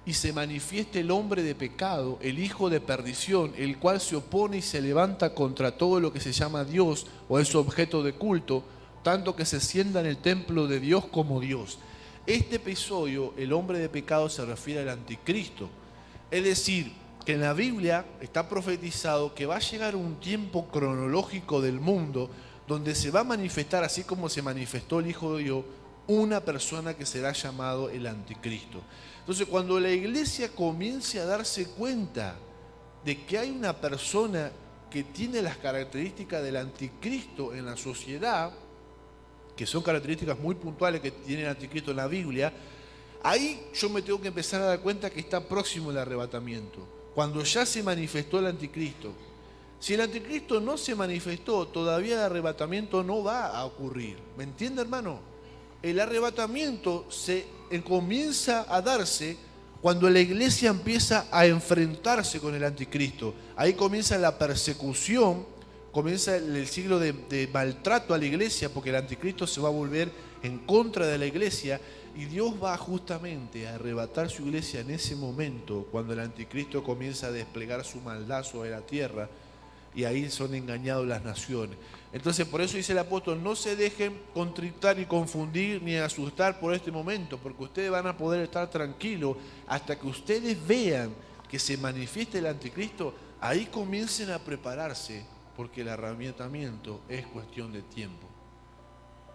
y se manifieste el hombre de pecado, el hijo de perdición, el cual se opone y se levanta contra todo lo que se llama Dios o es objeto de culto, tanto que se sienta en el templo de Dios como Dios. Este episodio, el hombre de pecado, se refiere al anticristo. Es decir, que en la Biblia está profetizado que va a llegar un tiempo cronológico del mundo donde se va a manifestar, así como se manifestó el Hijo de Dios, una persona que será llamado el anticristo. Entonces, cuando la iglesia comience a darse cuenta de que hay una persona que tiene las características del anticristo en la sociedad, que son características muy puntuales que tiene el anticristo en la Biblia, ahí yo me tengo que empezar a dar cuenta que está próximo el arrebatamiento. Cuando ya se manifestó el anticristo. Si el anticristo no se manifestó, todavía el arrebatamiento no va a ocurrir. ¿Me entiende, hermano? El arrebatamiento comienza a darse cuando la iglesia empieza a enfrentarse con el anticristo. Ahí comienza la persecución, comienza el siglo de maltrato a la iglesia, porque el anticristo se va a volver en contra de la iglesia y Dios va justamente a arrebatar su iglesia en ese momento, cuando el anticristo comienza a desplegar su maldad sobre la tierra y ahí son engañados las naciones. Entonces, por eso dice el apóstol, no se dejen contritar ni confundir ni asustar por este momento, porque ustedes van a poder estar tranquilos hasta que ustedes vean que se manifieste el anticristo. Ahí comiencen a prepararse, porque el arrebatamiento es cuestión de tiempo.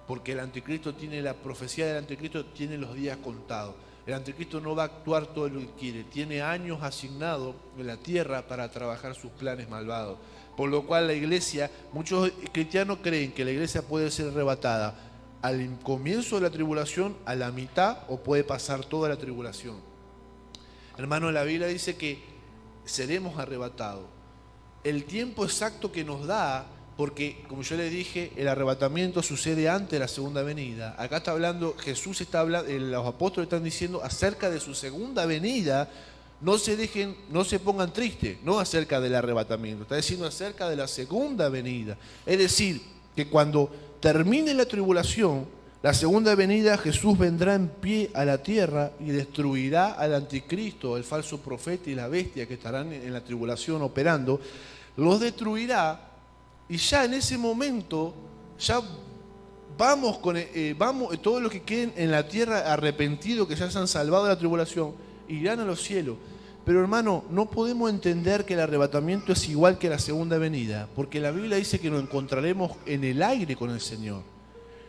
Porque el anticristo tiene, la profecía del anticristo tiene los días contados. El anticristo no va a actuar todo lo que quiere, tiene años asignados en la tierra para trabajar sus planes malvados. Por lo cual la iglesia, muchos cristianos creen que la iglesia puede ser arrebatada al comienzo de la tribulación, a la mitad, o puede pasar toda la tribulación. Hermano, la Biblia dice que seremos arrebatados. El tiempo exacto que nos da, porque como yo les dije, el arrebatamiento sucede antes de la segunda venida. Acá está hablando, Jesús está hablando, los apóstoles están diciendo acerca de su segunda venida. No se pongan tristes, no acerca del arrebatamiento, está diciendo acerca de la segunda venida. Es decir, que cuando termine la tribulación, la segunda venida, Jesús vendrá en pie a la tierra y destruirá al anticristo, el falso profeta y la bestia que estarán en la tribulación operando, los destruirá y ya en ese momento, ya vamos todos los que queden en la tierra arrepentidos, que ya se han salvado de la tribulación, irán a los cielos. Pero hermano, no podemos entender que el arrebatamiento es igual que la segunda venida, porque la Biblia dice que nos encontraremos en el aire con el Señor.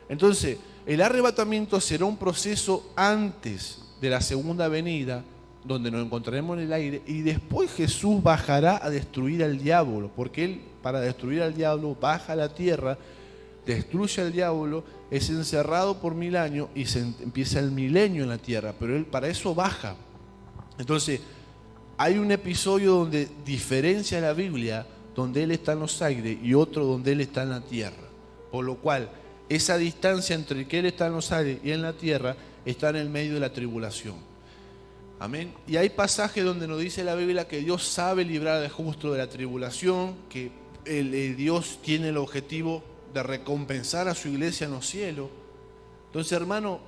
Entonces, el arrebatamiento será un proceso antes de la segunda venida, donde nos encontraremos en el aire, y después Jesús bajará a destruir al diablo, porque Él, para destruir al diablo, baja a la tierra, destruye al diablo, es encerrado por 1000 años y se empieza el milenio en la tierra, pero Él para eso baja. Entonces, hay un episodio donde diferencia la Biblia, donde Él está en los aires y otro donde Él está en la tierra. Por lo cual, esa distancia entre que Él está en los aires y en la tierra está en el medio de la tribulación. Amén. Y hay pasajes donde nos dice la Biblia que Dios sabe librar al justo de la tribulación, que Dios tiene el objetivo de recompensar a su iglesia en los cielos. Entonces, hermano,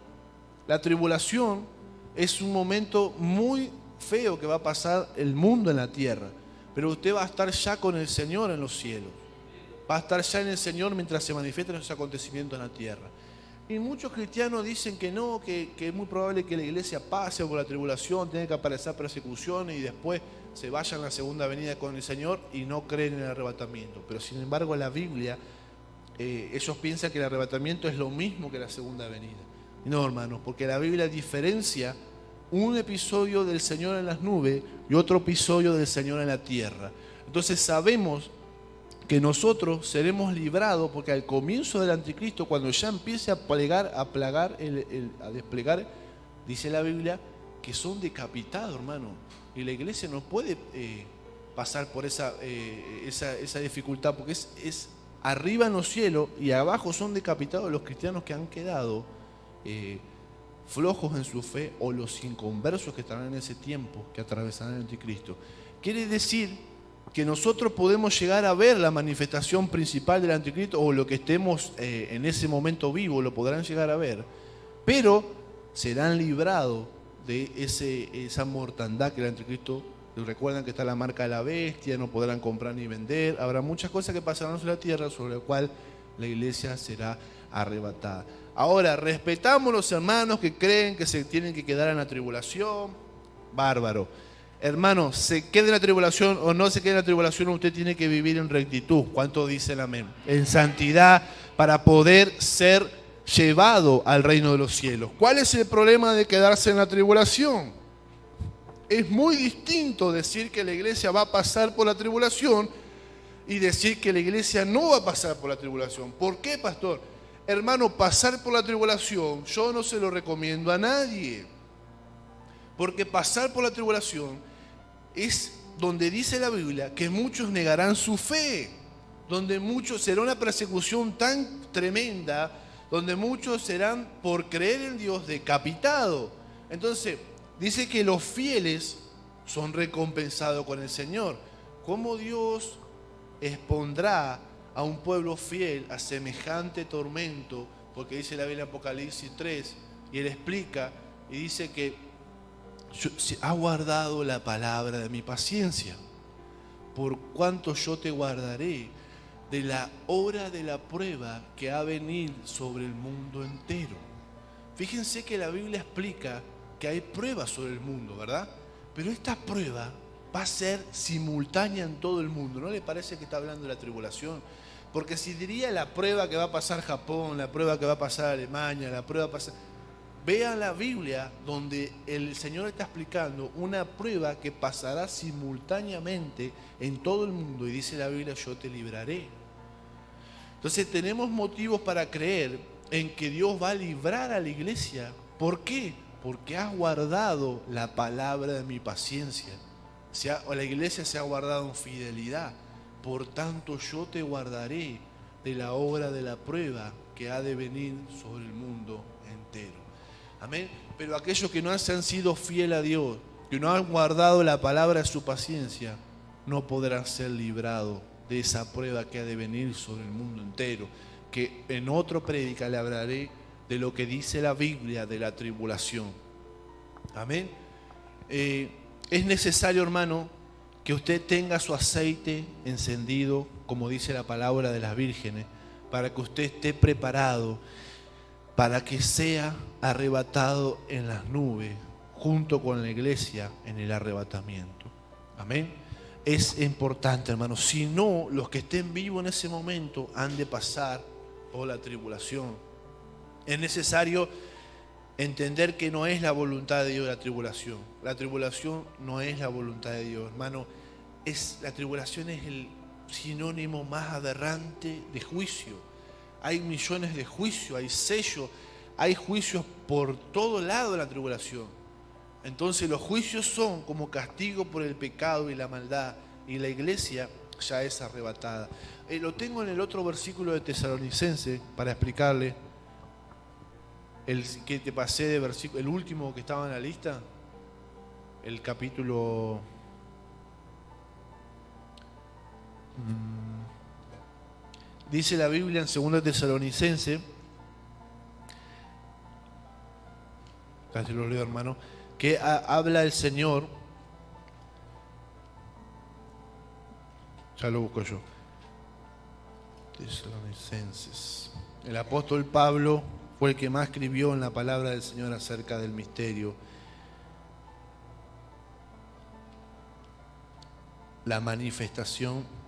la tribulación es un momento muy feo que va a pasar el mundo en la tierra, pero usted va a estar ya con el Señor en los cielos, va a estar ya en el Señor mientras se manifiesten esos acontecimientos en la tierra. Y muchos cristianos dicen que no, que es muy probable que la iglesia pase por la tribulación, tiene que aparecer persecuciones y después se vayan a la segunda venida con el Señor y no creen en el arrebatamiento. Pero sin embargo la Biblia, ellos piensan que el arrebatamiento es lo mismo que la segunda venida. No, hermanos, porque la Biblia diferencia un episodio del Señor en las nubes y otro episodio del Señor en la tierra. Entonces sabemos que nosotros seremos librados, porque al comienzo del anticristo, cuando ya empiece a desplegar, dice la Biblia, que son decapitados, hermano. Y la iglesia no puede pasar por esa dificultad, porque es arriba en los cielos y abajo son decapitados los cristianos que han quedado flojos en su fe, o los inconversos que estarán en ese tiempo, que atravesarán el anticristo. Quiere decir que nosotros podemos llegar a ver la manifestación principal del anticristo, o lo que estemos en ese momento vivo lo podrán llegar a ver, pero serán librados de esa mortandad que el anticristo. Recuerdan que está la marca de la bestia, no podrán comprar ni vender, habrá muchas cosas que pasarán sobre la tierra, sobre la cual la iglesia será arrebatada. Ahora, respetamos los hermanos que creen que se tienen que quedar en la tribulación. Bárbaro. Hermano, se quede en la tribulación o no se quede en la tribulación, usted tiene que vivir en rectitud. ¿Cuánto dice el amén? En santidad, para poder ser llevado al reino de los cielos. ¿Cuál es el problema de quedarse en la tribulación? Es muy distinto decir que la iglesia va a pasar por la tribulación y decir que la iglesia no va a pasar por la tribulación. ¿Por qué, pastor? Hermano, pasar por la tribulación yo no se lo recomiendo a nadie. Porque pasar por la tribulación es donde dice la Biblia que muchos negarán su fe, donde muchos será una persecución tan tremenda, donde muchos serán por creer en Dios decapitados. Entonces, dice que los fieles son recompensados con el Señor. ¿Cómo Dios expondrá a un pueblo fiel a semejante tormento? Porque dice la Biblia en Apocalipsis 3, y él explica y dice que ha guardado la palabra de mi paciencia, por cuanto yo te guardaré de la hora de la prueba que ha venido sobre el mundo entero. Fíjense que la Biblia explica que hay pruebas sobre el mundo, ¿verdad? Pero esta prueba va a ser simultánea en todo el mundo. ¿No le parece que está hablando de la tribulación? Porque si diría la prueba que va a pasar Japón, la prueba que va a pasar Alemania, la prueba que va a pasar... Vean la Biblia donde el Señor está explicando una prueba que pasará simultáneamente en todo el mundo. Y dice la Biblia, yo te libraré. Entonces tenemos motivos para creer en que Dios va a librar a la iglesia. ¿Por qué? Porque has guardado la palabra de mi paciencia. La iglesia se ha guardado en fidelidad. Por tanto, yo te guardaré de la hora de la prueba que ha de venir sobre el mundo entero. Amén. Pero aquellos que no se han sido fieles a Dios, que no han guardado la palabra de su paciencia, no podrán ser librados de esa prueba que ha de venir sobre el mundo entero. Que en otro prédica le hablaré de lo que dice la Biblia de la tribulación. Amén. Es necesario, hermano, que usted tenga su aceite encendido, como dice la palabra de las vírgenes, para que usted esté preparado, para que sea arrebatado en las nubes, junto con la iglesia en el arrebatamiento. Amén. Es importante, hermano. Si no, los que estén vivos en ese momento han de pasar por la tribulación. Es necesario entender que no es la voluntad de Dios la tribulación. La tribulación no es la voluntad de Dios, hermano. La tribulación es el sinónimo más aberrante de juicio. Hay millones de juicios, hay sellos, hay juicios por todo lado de la tribulación. Entonces los juicios son como castigo por el pecado y la maldad, y la iglesia ya es arrebatada. Lo tengo en el otro versículo de Tesalonicenses para explicarle. El que te pasé de versículo, el último que estaba en la lista, el capítulo... Dice la Biblia en 2 Tesalonicenses, casi lo leo, hermano, que habla el Señor, ya lo busco yo, Tesalonicenses. El apóstol Pablo fue el que más escribió en la palabra del Señor acerca del misterio, la manifestación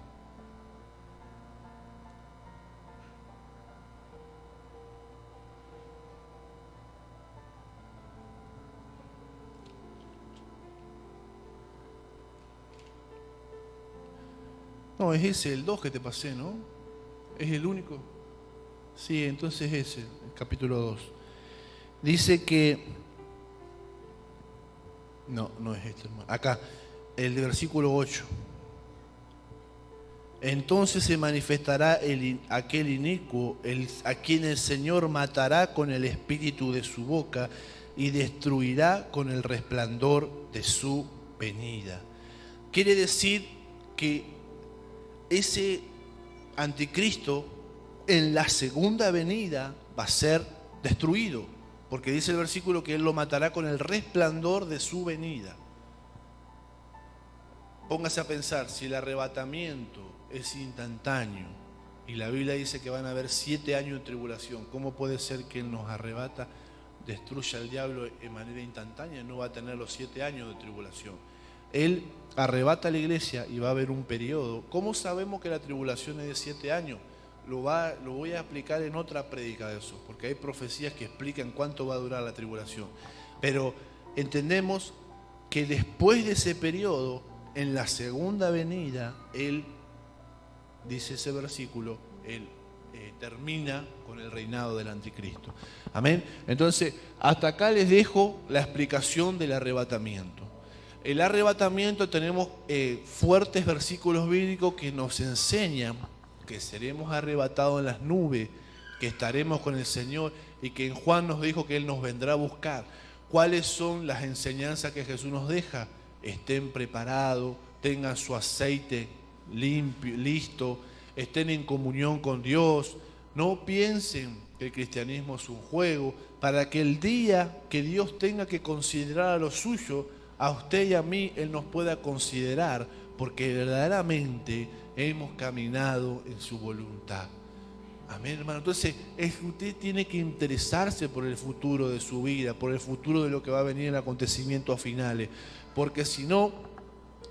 No, es ese, el 2 que te pasé, ¿no? ¿Es el único? Sí, entonces ese, el capítulo 2. Dice que... No es este, hermano. Acá, el de versículo 8. Entonces se manifestará aquel inicuo, a quien el Señor matará con el espíritu de su boca y destruirá con el resplandor de su venida. Quiere decir que ese anticristo en la segunda venida va a ser destruido, porque dice el versículo que él lo matará con el resplandor de su venida. Póngase a pensar, si el arrebatamiento es instantáneo y la Biblia dice que van a haber 7 años de tribulación, ¿cómo puede ser que él nos arrebata, destruya al diablo de manera instantánea y no va a tener los 7 años de tribulación? Él arrebata a la iglesia y va a haber un periodo. ¿Cómo sabemos que la tribulación es de 7 años? Lo voy a explicar en otra prédica de eso, porque hay profecías que explican cuánto va a durar la tribulación. Pero entendemos que después de ese periodo, en la segunda venida, él, dice ese versículo, él termina con el reinado del anticristo. Amén. Entonces, hasta acá les dejo la explicación del arrebatamiento. El arrebatamiento, tenemos fuertes versículos bíblicos que nos enseñan que seremos arrebatados en las nubes, que estaremos con el Señor y que en Juan nos dijo que Él nos vendrá a buscar. ¿Cuáles son las enseñanzas que Jesús nos deja? Estén preparados, tengan su aceite limpio, listo, estén en comunión con Dios. No piensen que el cristianismo es un juego, para que el día que Dios tenga que considerar a los suyos, a usted y a mí, Él nos pueda considerar, porque verdaderamente hemos caminado en su voluntad. Amén, hermano. Entonces, usted tiene que interesarse por el futuro de su vida, por el futuro de lo que va a venir en acontecimientos finales, porque si no,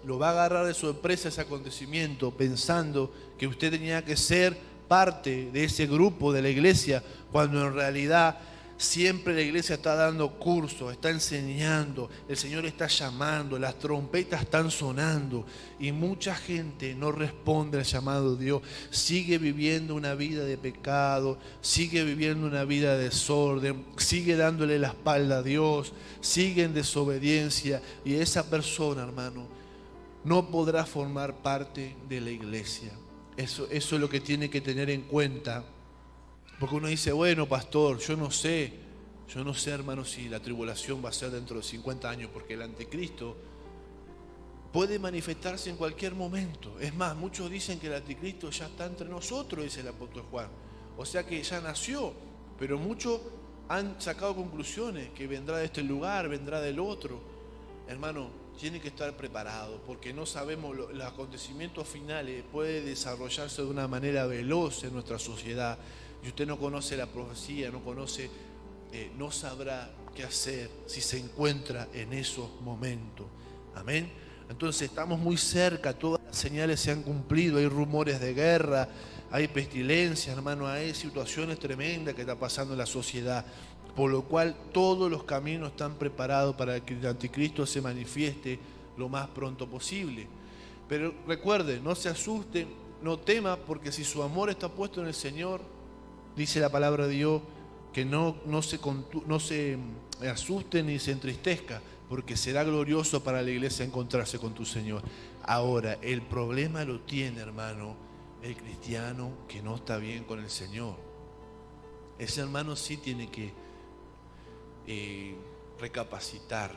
lo va a agarrar de sorpresa ese acontecimiento, pensando que usted tenía que ser parte de ese grupo de la iglesia, cuando en realidad siempre la iglesia está dando cursos, está enseñando, el Señor está llamando, las trompetas están sonando y mucha gente no responde al llamado de Dios, sigue viviendo una vida de pecado, sigue viviendo una vida de desorden, sigue dándole la espalda a Dios, sigue en desobediencia, y esa persona, hermano, no podrá formar parte de la iglesia. Eso es lo que tiene que tener en cuenta. Porque uno dice, bueno, pastor, yo no sé, hermano, si la tribulación va a ser dentro de 50 años, porque el anticristo puede manifestarse en cualquier momento. Es más, muchos dicen que el anticristo ya está entre nosotros, dice el apóstol Juan. O sea que ya nació, pero muchos han sacado conclusiones, que vendrá de este lugar, vendrá del otro. Hermano, tiene que estar preparado, porque no sabemos, los acontecimientos finales pueden desarrollarse de una manera veloz en nuestra sociedad. Y usted no conoce la profecía, no sabrá qué hacer si se encuentra en esos momentos. Amén. Entonces estamos muy cerca, todas las señales se han cumplido, hay rumores de guerra, hay pestilencia, hermano, hay situaciones tremendas que está pasando en la sociedad, por lo cual todos los caminos están preparados para que el anticristo se manifieste lo más pronto posible. Pero recuerde, no se asuste, no tema, porque si su amor está puesto en el Señor, dice la palabra de Dios, que no se asuste ni se entristezca, porque será glorioso para la iglesia encontrarse con tu Señor. Ahora, el problema lo tiene, hermano, el cristiano que no está bien con el Señor. Ese hermano sí tiene que recapacitar,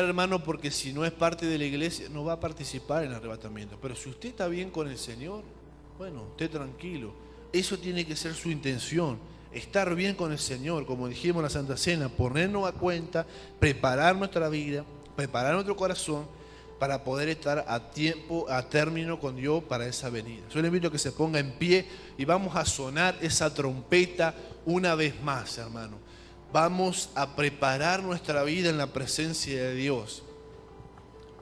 hermano, porque si no es parte de la iglesia no va a participar en el arrebatamiento. Pero si usted está bien con el Señor, bueno, esté tranquilo. Eso tiene que ser su intención, estar bien con el Señor, como dijimos en la Santa Cena, ponernos a cuenta, preparar nuestra vida, preparar nuestro corazón para poder estar a término con Dios para esa venida. Yo le invito a que se ponga en pie y vamos a sonar esa trompeta una vez más, hermano. Vamos a preparar nuestra vida en la presencia de Dios.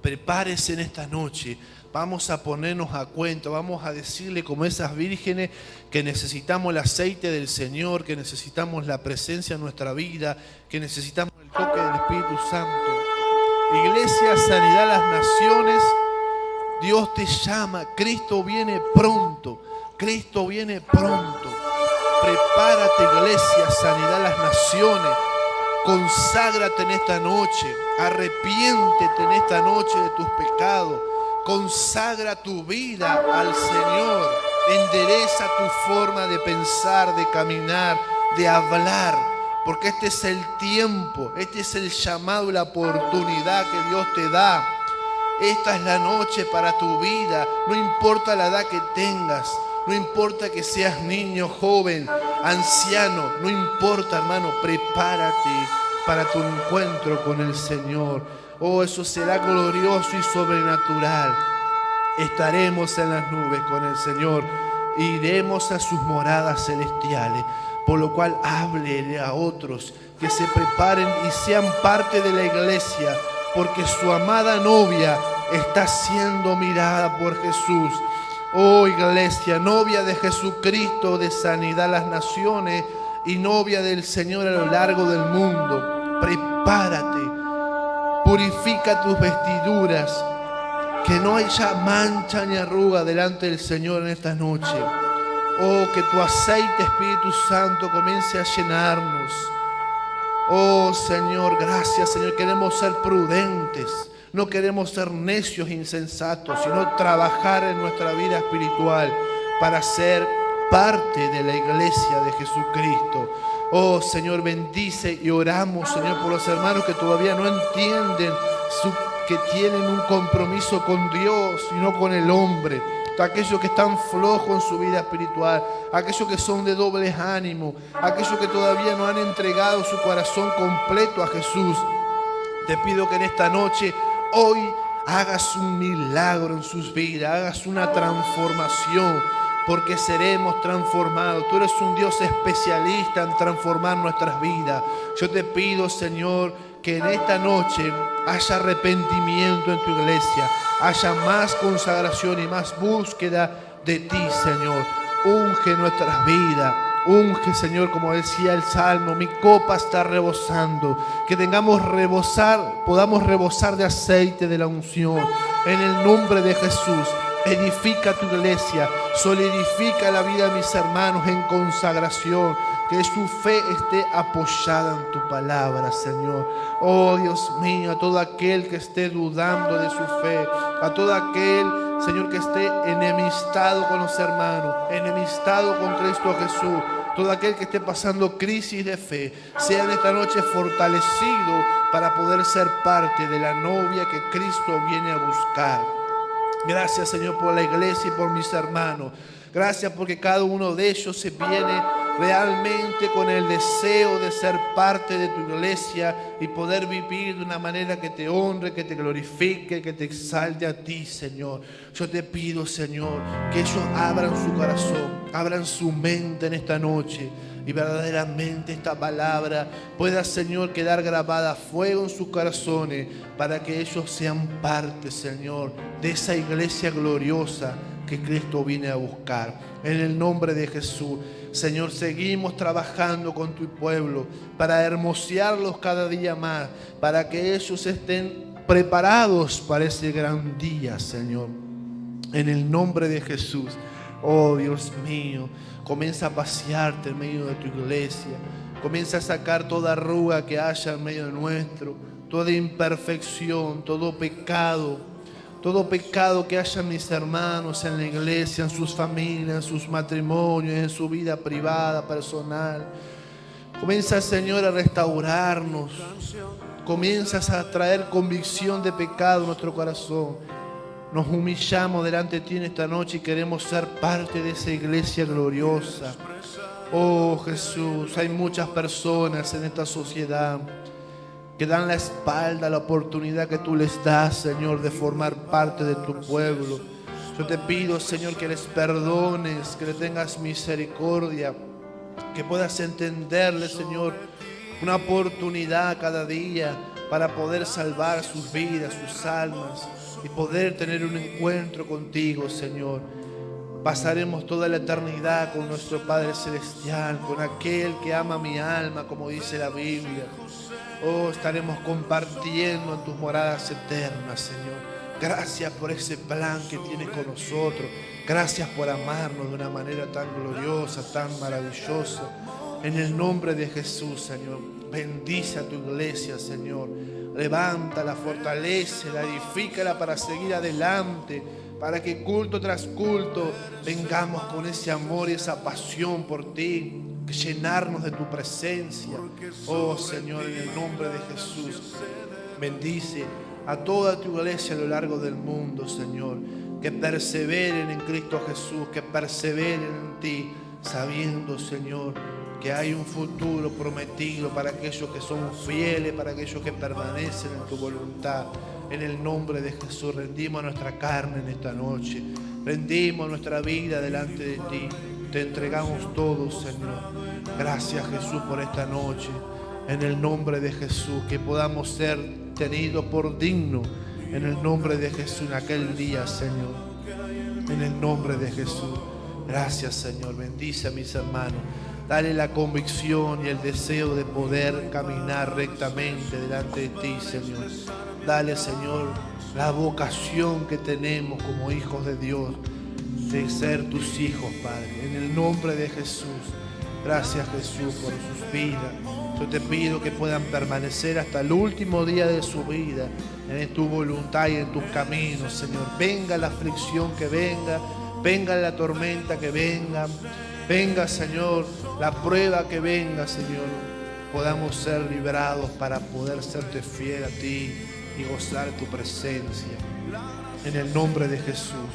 Prepárese en esta noche. Vamos a ponernos a cuenta, vamos a decirle como esas vírgenes que necesitamos el aceite del Señor, que necesitamos la presencia en nuestra vida, que necesitamos el toque del Espíritu Santo. Iglesia, Sanidad a las Naciones, Dios te llama. Cristo viene pronto. Cristo viene pronto. Prepárate, iglesia, sanidad a las naciones. Conságrate en esta noche. Arrepiéntete en esta noche de tus pecados. Consagra tu vida al Señor. Endereza tu forma de pensar, de caminar, de hablar. Porque este es el tiempo, este es el llamado y la oportunidad que Dios te da. Esta es la noche para tu vida. No importa la edad que tengas. No importa que seas niño, joven, anciano. No importa, hermano. Prepárate para tu encuentro con el Señor. Oh, eso será glorioso y sobrenatural. Estaremos en las nubes con el Señor. Iremos a sus moradas celestiales. Por lo cual, háblele a otros que se preparen y sean parte de la iglesia. Porque su amada novia está siendo mirada por Jesús. Oh, iglesia, novia de Jesucristo, de sanidad a las naciones y novia del Señor a lo largo del mundo. Prepárate, purifica tus vestiduras, que no haya mancha ni arruga delante del Señor en esta noche. Oh, que tu aceite, Espíritu Santo, comience a llenarnos. Oh, Señor, gracias, Señor. Queremos ser prudentes. No queremos ser necios e insensatos, sino trabajar en nuestra vida espiritual para ser parte de la iglesia de Jesucristo. Oh, Señor, bendice y oramos, Señor, por los hermanos que todavía no entienden que tienen un compromiso con Dios y no con el hombre. Aquellos que están flojos en su vida espiritual, aquellos que son de doble ánimo, aquellos que todavía no han entregado su corazón completo a Jesús. Te pido que en esta noche, hoy, hagas un milagro en sus vidas, hagas una transformación, porque seremos transformados. Tú eres un Dios especialista en transformar nuestras vidas. Yo te pido, Señor, que en esta noche haya arrepentimiento en tu iglesia, haya más consagración y más búsqueda de ti, Señor. Unge nuestras vidas. Unge, Señor, como decía el Salmo, mi copa está rebosando. Que podamos rebosar de aceite de la unción. En el nombre de Jesús, edifica tu iglesia, solidifica la vida de mis hermanos en consagración. Que su fe esté apoyada en tu palabra, Señor. Oh, Dios mío, a todo aquel que esté dudando de su fe, a todo aquel, Señor, que esté enemistado con los hermanos, enemistado con Cristo Jesús, todo aquel que esté pasando crisis de fe, sea en esta noche fortalecido para poder ser parte de la novia que Cristo viene a buscar. Gracias, Señor, por la iglesia y por mis hermanos. Gracias porque cada uno de ellos se viene realmente con el deseo de ser parte de tu iglesia y poder vivir de una manera que te honre, que te glorifique, que te exalte a ti, Señor. Yo te pido, Señor, que ellos abran su corazón, abran su mente en esta noche y verdaderamente esta palabra pueda, Señor, quedar grabada a fuego en sus corazones para que ellos sean parte, Señor, de esa iglesia gloriosa que Cristo viene a buscar. En el nombre de Jesús, Señor, seguimos trabajando con tu pueblo para hermosearlos cada día más, para que ellos estén preparados para ese gran día, Señor. En el nombre de Jesús, oh Dios mío, comienza a pasearte en medio de tu iglesia, comienza a sacar toda arruga que haya en medio de nuestro, toda imperfección, todo pecado que haya en mis hermanos, en la iglesia, en sus familias, en sus matrimonios, en su vida privada, personal. Comienza, Señor, a restaurarnos. Comienzas a traer convicción de pecado en nuestro corazón. Nos humillamos delante de ti en esta noche y queremos ser parte de esa iglesia gloriosa. Oh Jesús, hay muchas personas en esta sociedad que dan la espalda a la oportunidad que tú les das, Señor, de formar parte de tu pueblo. Yo te pido, Señor, que les perdones, que le tengas misericordia, que puedas entenderles, Señor, una oportunidad cada día para poder salvar sus vidas, sus almas y poder tener un encuentro contigo, Señor. Pasaremos toda la eternidad con nuestro Padre Celestial, con aquel que ama mi alma, como dice la Biblia. Oh, estaremos compartiendo en tus moradas eternas, Señor. Gracias por ese plan que tienes con nosotros. Gracias por amarnos de una manera tan gloriosa, tan maravillosa. En el nombre de Jesús, Señor, bendice a tu iglesia, Señor. Levántala, fortalécela, edifícala para seguir adelante, para que culto tras culto vengamos con ese amor y esa pasión por ti, llenarnos de tu presencia. Oh Señor, en el nombre de Jesús, bendice a toda tu iglesia a lo largo del mundo, Señor, que perseveren en Cristo Jesús, que perseveren en ti, sabiendo, Señor, que hay un futuro prometido para aquellos que son fieles, para aquellos que permanecen en tu voluntad. En el nombre de Jesús rendimos nuestra carne en esta noche, rendimos nuestra vida delante de ti, te entregamos todo, Señor. Gracias, Jesús, por esta noche. En el nombre de Jesús, que podamos ser tenidos por dignos. En el nombre de Jesús, en aquel día, Señor. En el nombre de Jesús. Gracias, Señor. Bendice a mis hermanos. Dale la convicción y el deseo de poder caminar rectamente delante de ti, Señor. Dale, Señor, la vocación que tenemos como hijos de Dios, de ser tus hijos, Padre. En el nombre de Jesús. Gracias, Jesús, por sus vidas. Yo te pido que puedan permanecer hasta el último día de su vida en tu voluntad y en tus caminos, Señor. Venga la aflicción que venga, venga la tormenta que venga, venga, Señor, la prueba que venga, Señor. Podamos ser librados para poder serte fiel a ti y gozar tu presencia. En el nombre de Jesús.